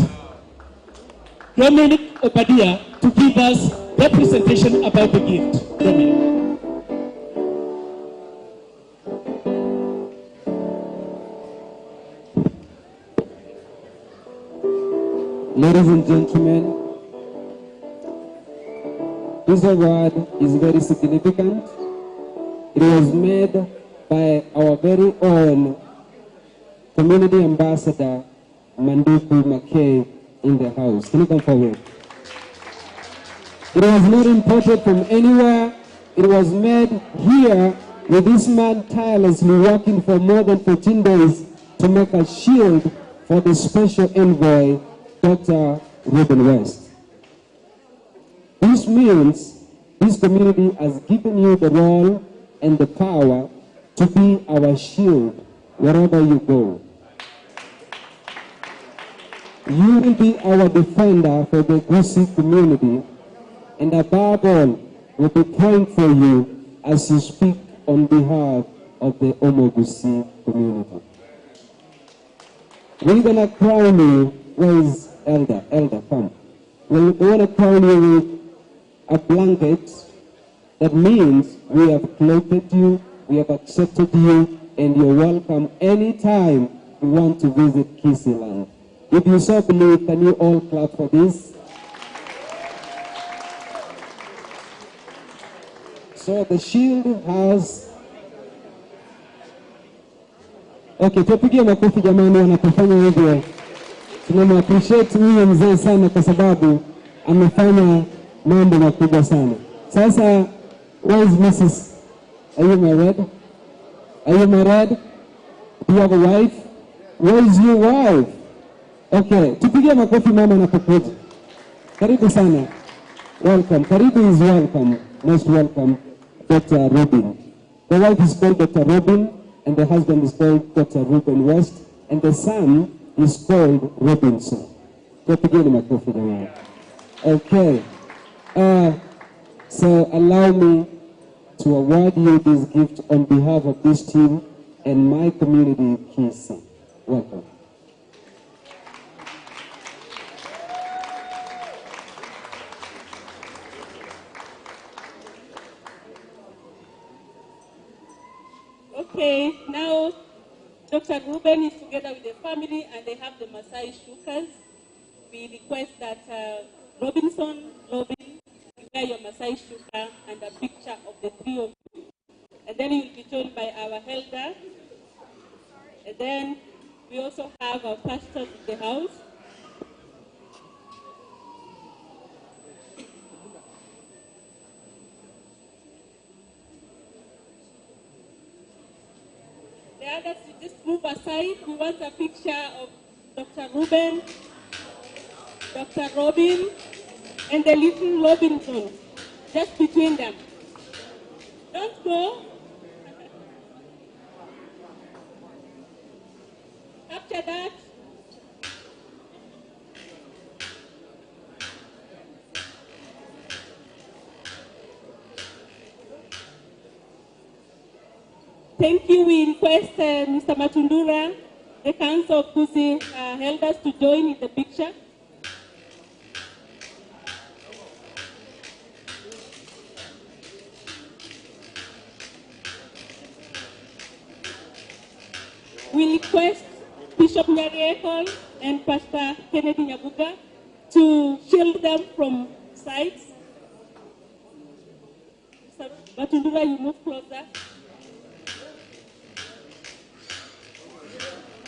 Dominic Obadia to give us the presentation about the gift. Dominic. Ladies and gentlemen, this award is very significant. It was made by our very own Community Ambassador, Manduku McKay, in the house. Can you come forward? It was not imported from anywhere. It was made here with this man tirelessly working for more than 14 days to make a shield for the special envoy, Dr. Reuben West. This means this community has given you the role and the power to be our shield wherever you go. You will be our defender for the Kisii community, and above all, we'll be praying for you as you speak on behalf of the Kisii community. We're going to crown you. Where is Elder? Elder, come. We're going to crown you with a blanket. That means we have clothed you, we have accepted you, and you're welcome anytime you want to visit Kisii land. If you so believe, can you all clap for this? So the shield has... Okay, tupigie makofi jamani wanapofanya hivyo. Tunamappreciate huyo mzee sana kwa sababu amefanya mambo makubwa sana. Sasa, where is Mrs.? Are you married? Are you married? Do you have a wife? Where is your wife? Okay, tupigie makofi mama anapokuja. Karibu sana. Welcome. Karibu is welcome. Most welcome, Dr. Reuben. The wife is called Dr. Reuben, and the husband is called Dr. Reuben West, and the son is called Robinson. Tupigie makofi jamani. Okay. So allow me to award you this gift on behalf of this team and my community, Kisii. Welcome. Okay, now Dr. Reuben is together with the family and they have the Maasai shukas. We request that Reuben, wear your Maasai shuka and a picture of the three of you. And then you will be joined by our elder. And then we also have our pastor in the house. The others, you just move aside. We want a picture of Dr. Reuben, Dr. Robin, and the little Robinson, just between them. Don't go. After that, thank you. We request Mr. Matundura, the Council of Kisii elders, to join in the picture. We request Bishop Nyariekon and Pastor Kennedy Nyabuga to shield them from sights. Mr. Matundura, you move closer.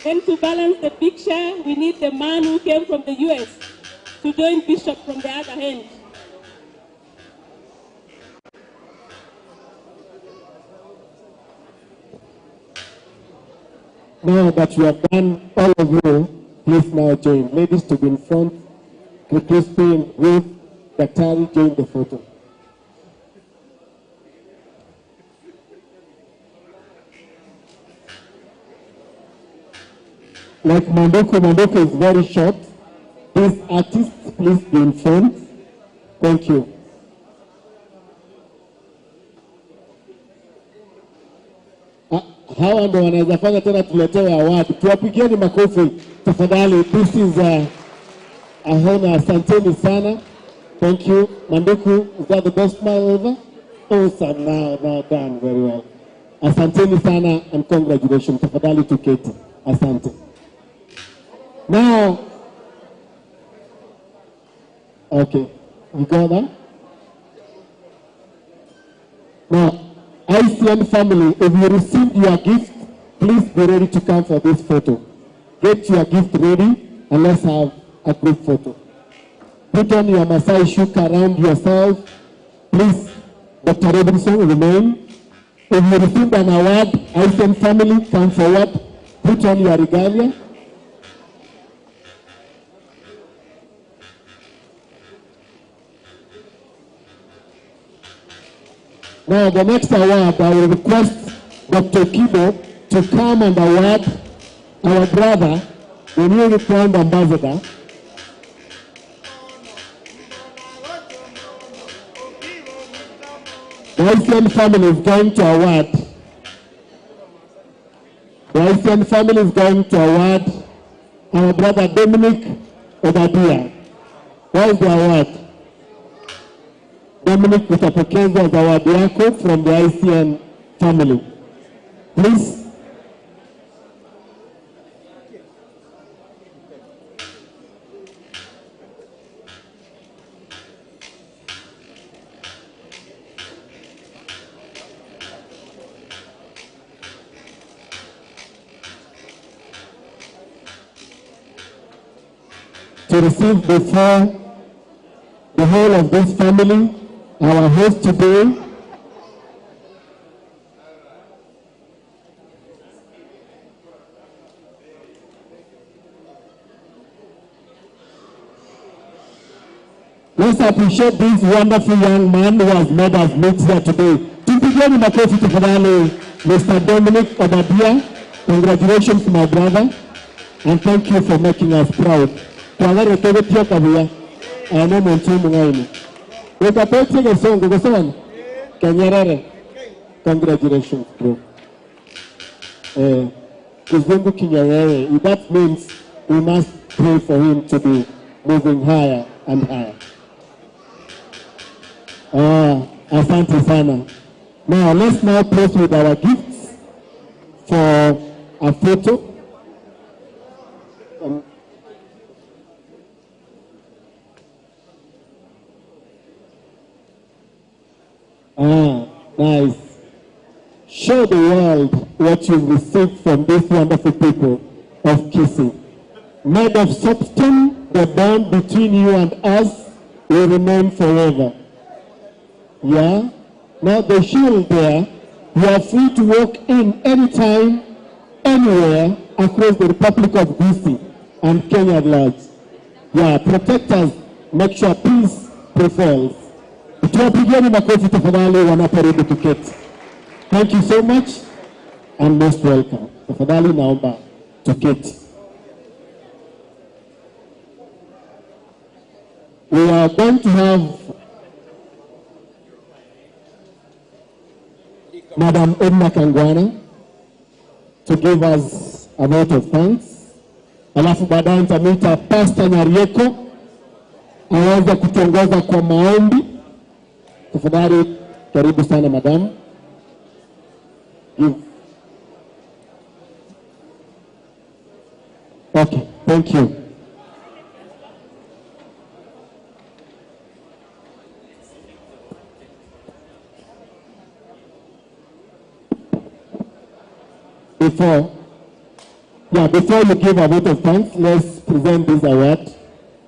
Then to balance the picture, we need the man who came from the US to join Bishop from the other hand. Now that you have done all of you, please now join. Ladies to be in front, Christine, Ruth, Daktari, join the photo. like Mandoko is very short. These artists, please be informed. Thank you. Hawa ndo wanaweza fanya tena tuletewe award. Tuwapigieni makofi tafadhali. This is a honor. Asanteni sana. Thank you. Manduku, is that the best smile ever? Awesome. Now done very well. Asanteni sana and congratulations. Tafadhali tuketi. Asante. Now, okay, you got that? Now, ICN family, if you received your gift, please be ready to come for this photo. Get your gift ready and let's have a group photo. Put on your Masai shuka around yourself. Please, Dr. Robinson, remain. If you received an award, ICN family, come forward. Put on your regalia. Now, the next award, I will request Dr. Kibo to come and award our brother, the newly crowned ambassador. The ICN family is going to award. The ICN family is going to award our brother Dominic Obadia. What is the award? Dominic, utapokeza zawadi yako from the ICN family. Please. To receive before the whole of this family, our host today, let's appreciate this wonderful young man who has made us meet here today. Tupigeni makofi tafadhali, Mr. Dominic Obadia. Congratulations, my brother, and thank you for making us proud. Tuangalie togo pia kabia, ana mtu mwenyewe. Ukapete gesongo gesongo, Kenyerere. Congratulations, bro. Kizungu Kinyerere. That means we must pray for him to be moving higher and higher. Asante sana. Now let's now place with our gifts for a photo. Nice. Show the world what you've received from these wonderful people of Kisii. Made of soapstone, the bond between you and us will remain forever. Yeah? Now the shield there, you are free to walk in anytime, anywhere across the Republic of Kisii and Kenya at large. Yeah, protect us, make sure peace prevails. Tuwapigeni makofi tafadhali wanaporudi tuketi. Thank you so much and most welcome. Tafadhali naomba tuketi. We are going to have Madam Edna Kangwana to give us a vote of thanks. Alafu baadaye nitamwita Pastor Nyarieko aweze kutongoza kwa maombi. Tafadhali karibu sana madam. Okay, thank you. Before you give a vote of thanks, let's present this award.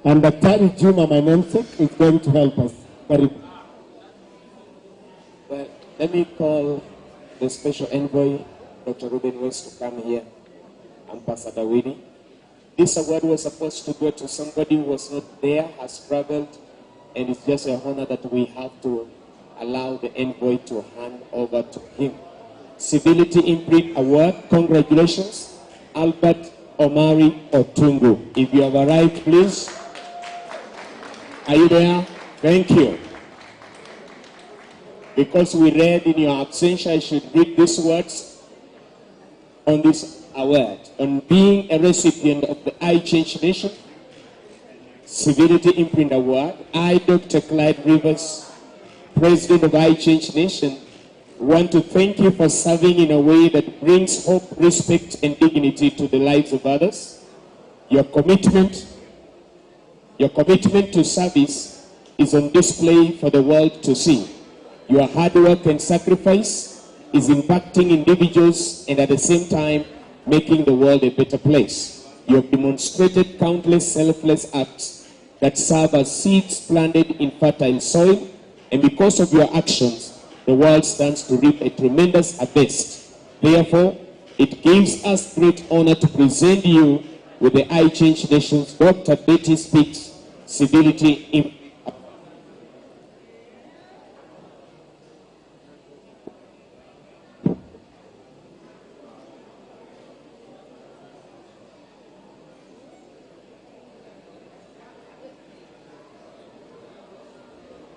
And Dr. Juma, my namesake, is going to help us. Well, let me call the special envoy, Dr. Reuben West, to come here, Ambassador Winnie. This award was supposed to go to somebody who was not there, has struggled, and it's just an honor that we have to allow the envoy to hand over to him. Civility Imprint Award, congratulations, Albert Omari Otungu. If you have arrived, please. Are you there? Thank you. Because we read in your absence, I should read these words on this award. On being a recipient of the I Change Nation Civility Imprint Award, I, Dr. Clyde Rivers, President of I Change Nation, want to thank you for serving in a way that brings hope, respect, and dignity to the lives of others. Your commitment to service is on display for the world to see. Your hard work and sacrifice is impacting individuals and at the same time making the world a better place. You have demonstrated countless selfless acts that serve as seeds planted in fertile soil, and because of your actions, the world stands to reap a tremendous harvest. Therefore, it gives us great honor to present you with the I Change Nation's Dr. Betty Speaks Civility Imprint.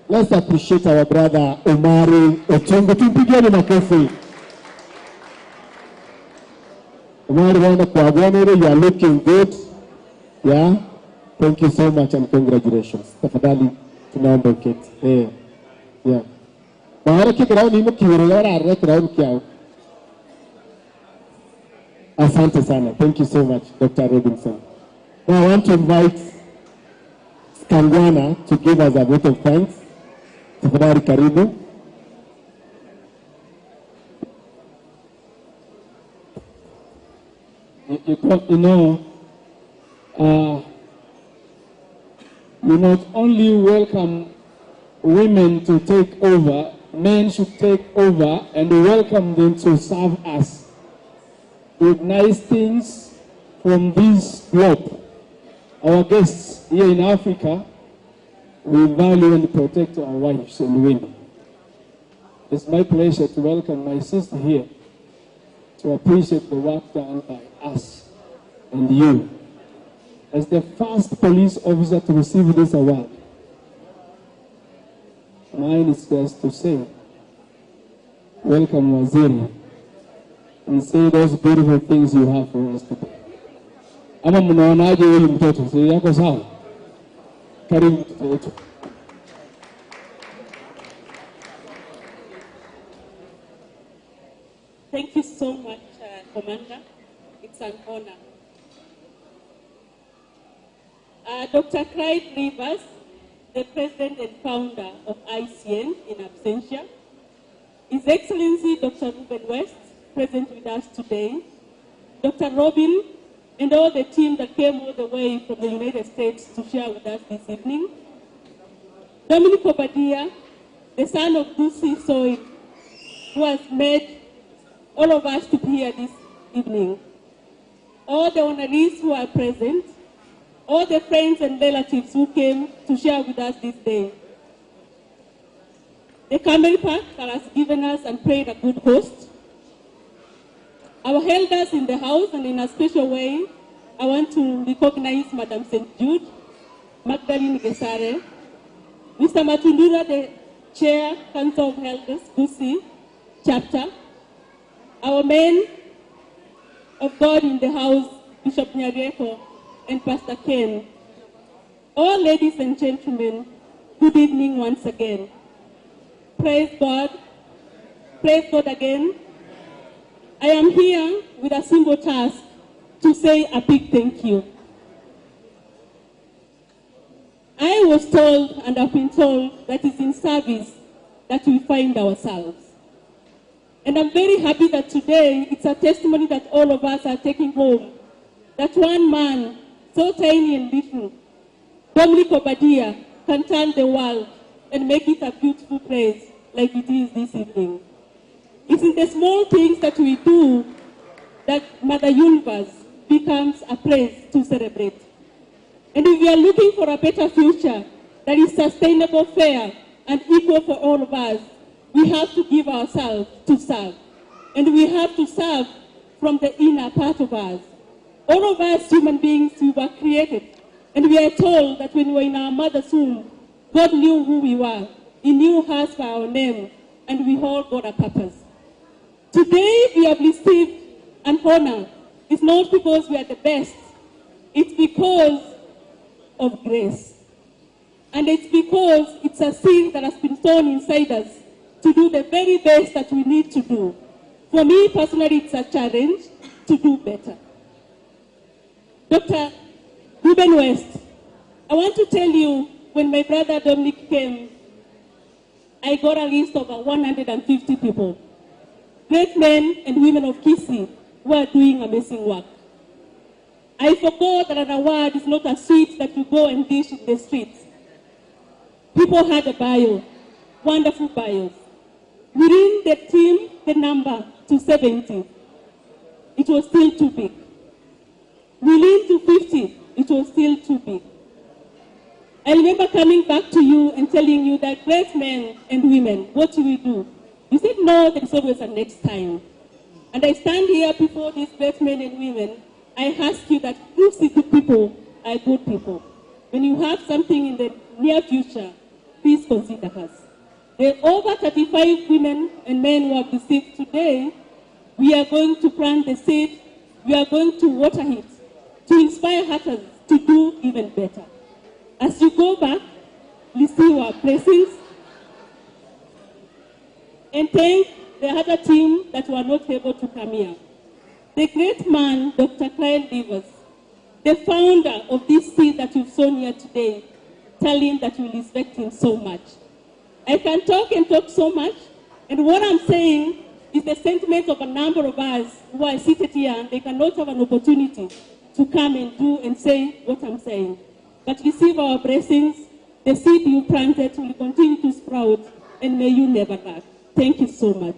Let's appreciate our brother Omari Otungu. Tumpigeni makofi. Omari, you are looking good. Yeah. Thank you so much and congratulations. Tafadhali tunaomba uketi. Yeah. Mahara kigrao ni mkiwirora arret raun kiao. Asante sana. Thank you so much, Dr. Robinson. Now I want to invite Kangwana to give us a vote of thanks. Tafadhali karibu. You not only welcome women to take over, men should take over and welcome them to serve us with nice things from this globe. Our guests here in Africa, we value and protect our wives and women. It's my pleasure to welcome my sister here to appreciate the work done by us and you. As the first police officer to receive this award, mine is just to say, welcome Waziri, and say those beautiful things you have for us today. Ama mnaonaje huyu mtoto? Si yako sawa? Karibu mtoto wetu. Thank you so much, Commander. It's an honor. Dr. Clyde Rivers, the President and Founder of ICN in absentia. His Excellency Dr. Reuben West, present with us today. Dr. Reuben, and all the team that came all the way from the United States to share with us this evening. Dominic Obadia, the son of Kisii Soil, who has made all of us to be here this evening. All the honorees who are present, all the friends and relatives who came to share with us this day. The Camel Park that has given us and played a good host. Our elders in the house, and in a special way, I want to recognize Madam St. Jude, Magdalene Gesare, Mr. Matundura, the Chair, Council of Elders, Kisii Chapter, our men of God in the house, Bishop Nyareko, and Pastor Ken. All ladies and gentlemen, good evening once again. Praise God. Praise God again. I am here with a simple task to say a big thank you. I was told, and I've been told, that it's in service that we find ourselves. And I'm very happy that today it's a testimony that all of us are taking home. That one man, so tiny and little, Dominic Obadia, can turn the world and make it a beautiful place like it is this evening. It's in the small things that we do that Mother Universe becomes a place to celebrate. And if we are looking for a better future that is sustainable, fair, and equal for all of us, we have to give ourselves to serve. And we have to serve from the inner part of us. All of us human beings, we were created. And we are told that when we were in our mother's womb, God knew who we were. He knew us by our name, and we all got a purpose. Today, we have received an honor. It's not because we are the best. It's because of grace. And it's because it's a seed that has been sown inside us to do the very best that we need to do. For me, personally, it's a challenge to do better. Dr. Reuben West, I want to tell you, when my brother Dominic came, I got a list of 150 people. Great men and women of Kisii who are doing amazing work. I forgot that an award is not a sweet that you go and dish in the streets. People had a bio, wonderful bios. Within the team, the number to 70, it was still too big. Within to 50, it was still too big. I remember coming back to you and telling you that great men and women, what do we do? You said, no, there is always a next time. And I stand here before these great men and women. I ask you that good people are good people. When you have something in the near future, please consider us. The over 35 women and men who have received today, we are going to plant the seed, we are going to water it, to inspire others to do even better. As you go back, receive our blessings, and thank the other team that were not able to come here. The great man, Dr. Kyle Rivers, the founder of this seed that you've sown here today, tell him that you respect him so much. I can talk and talk so much, and what I'm saying is the sentiment of a number of us who are seated here, and they cannot have an opportunity to come and do and say what I'm saying. But receive our blessings. The seed you planted will continue to sprout, and may you never lack. Thank you so much.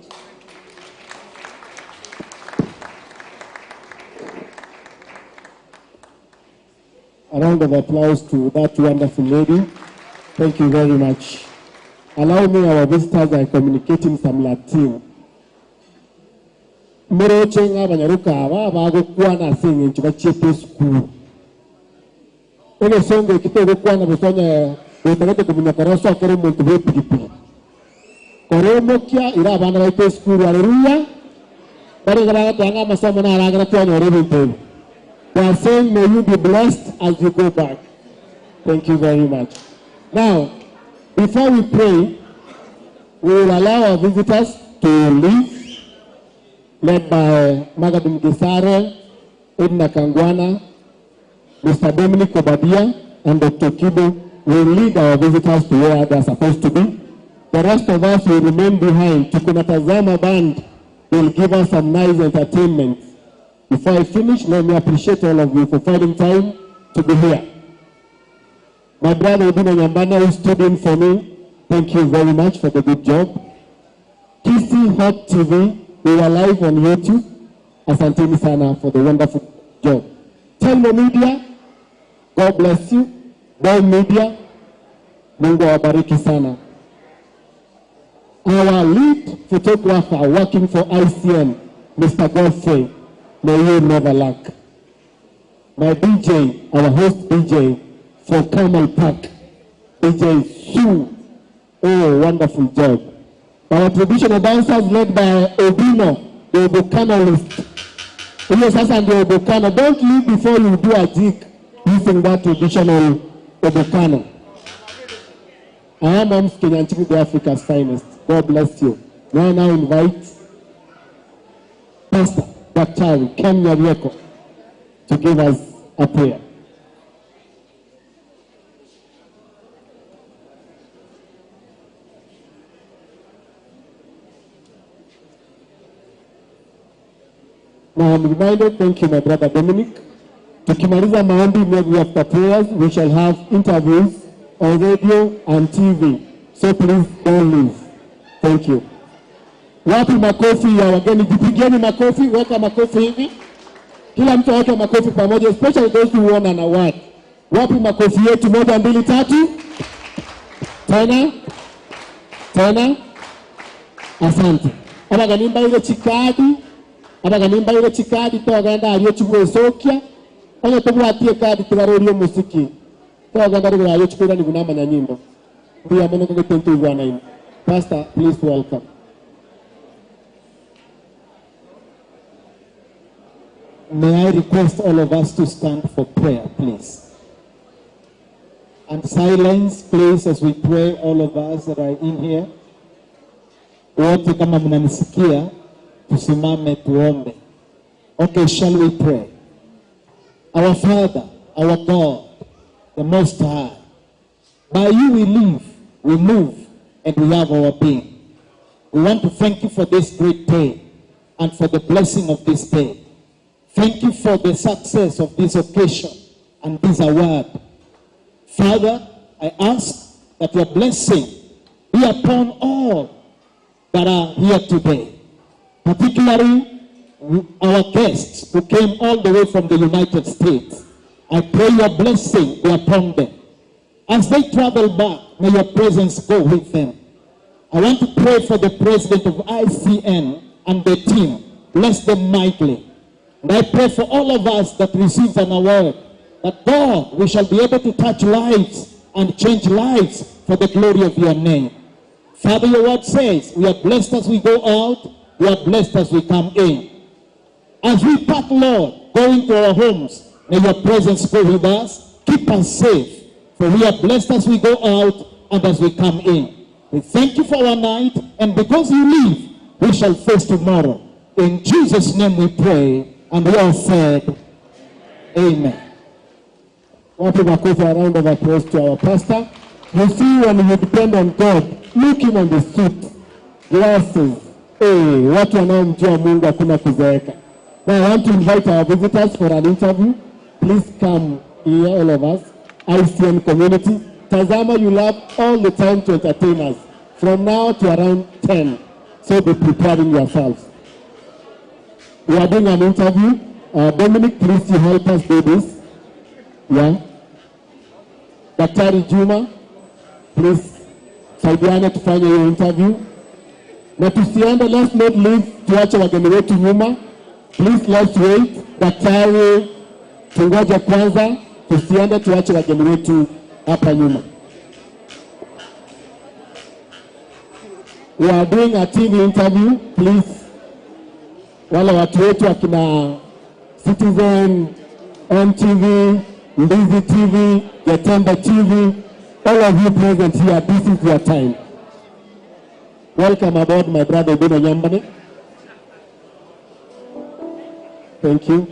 A round of applause to that wonderful lady. Thank you very much. Allow me, our visitors are communicating some Latin. Murochenga banyarukawa bago kwana singing to the school. Ene songe kito kwana besonya betanete kuminyakaraso akere muntu bepigipi. Koromokia ira bana baite school hallelujah. Bari gara tanga masomo na ara gara twana Reuben. They are saying, may you be blessed as you go back. Thank you very much. Now, before we pray, we will allow our visitors to leave, led by Magadim Gisare, Edna Kangwana, Mr. Dominic Obadia, and Dr. Kibo will lead our visitors to where they are supposed to be. The rest of us will remain behind. Tukunatazama Band will give us some nice entertainment. Before I finish, let me appreciate all of you for finding time to be here. My brother Reuben Nyambana, who stood in for me, thank you very much for the good job. Kisii Hot TV, we are live on YouTube. Asanteni sana for the wonderful job. Telmo Media, God bless you. Boy Media, Mungu awabariki sana. Our lead photographer working for ICN, Mr. Godfrey, may you never lack. My DJ, our host DJ for Camel Park, DJ Sue. Oh, wonderful job. Our traditional dancers led by Obino, the Obokanalist. Yes, and the Obokano. Don't leave before you do a jig using that traditional Obokano. I am Moms Kenyan, the Africa's finest. God bless you. May I now invite Pastor Dr. Kenya Rieko to give us a prayer. Now I'm reminded, thank you my brother Dominic. Tukimaliza maombi maybe after prayers, we shall have interviews on radio and TV. So please don't leave. Thank you. Wapi makofi ya wageni? Jipigeni makofi, weka makofi hivi. Kila mtu weka makofi pamoja, especially those who won an award. Wapi makofi yetu? 1, 2, 3. Tena. Tena. Asante. Abaganimba ile chikadi. Abaganimba ile chikadi to agenda aliyo chubwe sokia. Oyo tubwatie kadi tigarorio musiki. Kwa ganda rugura yo chukura ni gunamanya nyimbo. Ndia mono ko tentu igwana ini. Pastor, please welcome. May I request all of us to stand for prayer, please. And silence, please, as we pray, all of us that are in here. Wote kama mnanisikia, tusimame tuombe. Okay, shall we pray? Our Father, our God, the Most High, by you we live, we move, and we have our being. We want to thank you for this great day and for the blessing of this day. Thank you for the success of this occasion and this award. Father, I ask that your blessing be upon all that are here today, particularly our guests who came all the way from the United States. I pray your blessing be upon them. As they travel back, may your presence go with them. I want to pray for the president of ICN and the team. Bless them mightily. And I pray for all of us that receive an award, that God, we shall be able to touch lives and change lives for the glory of your name. Father, your word says, we are blessed as we go out, we are blessed as we come in. As we part, Lord, going to our homes, may your presence go with us, keep us safe, for we are blessed as we go out and as we come in. We thank you for our night, and because you live, we shall face tomorrow. In Jesus' name we pray, and we all said, Amen. What a round of applause to our pastor. You see, when you depend on God, look him on the suit, glasses. Hey, watu wanaomjua Mungu hakuna kuzeeka. Now I want to invite our visitors for an interview. Please come here, all of us. ICN community. Tazama, you have all the time to entertain us. From now to around 10. So be preparing yourselves. We are doing an interview. Dominic, please you help us do this. Yeah. Daktari Juma, please saidiane tufanye hiyo interview. Na tusiende, let's not leave, tuache wageni wetu nyuma. Please let's wait. Daktari, tungoje kwanza, tusiende tuache wageni wetu hapa nyuma. We are doing a TV interview, please. Wale watu wetu akina Citizen, MTV, Ndizi TV, Yatemba TV, all of you present here, this is your time. Welcome aboard, my brother Bino Nyambane. Thank you.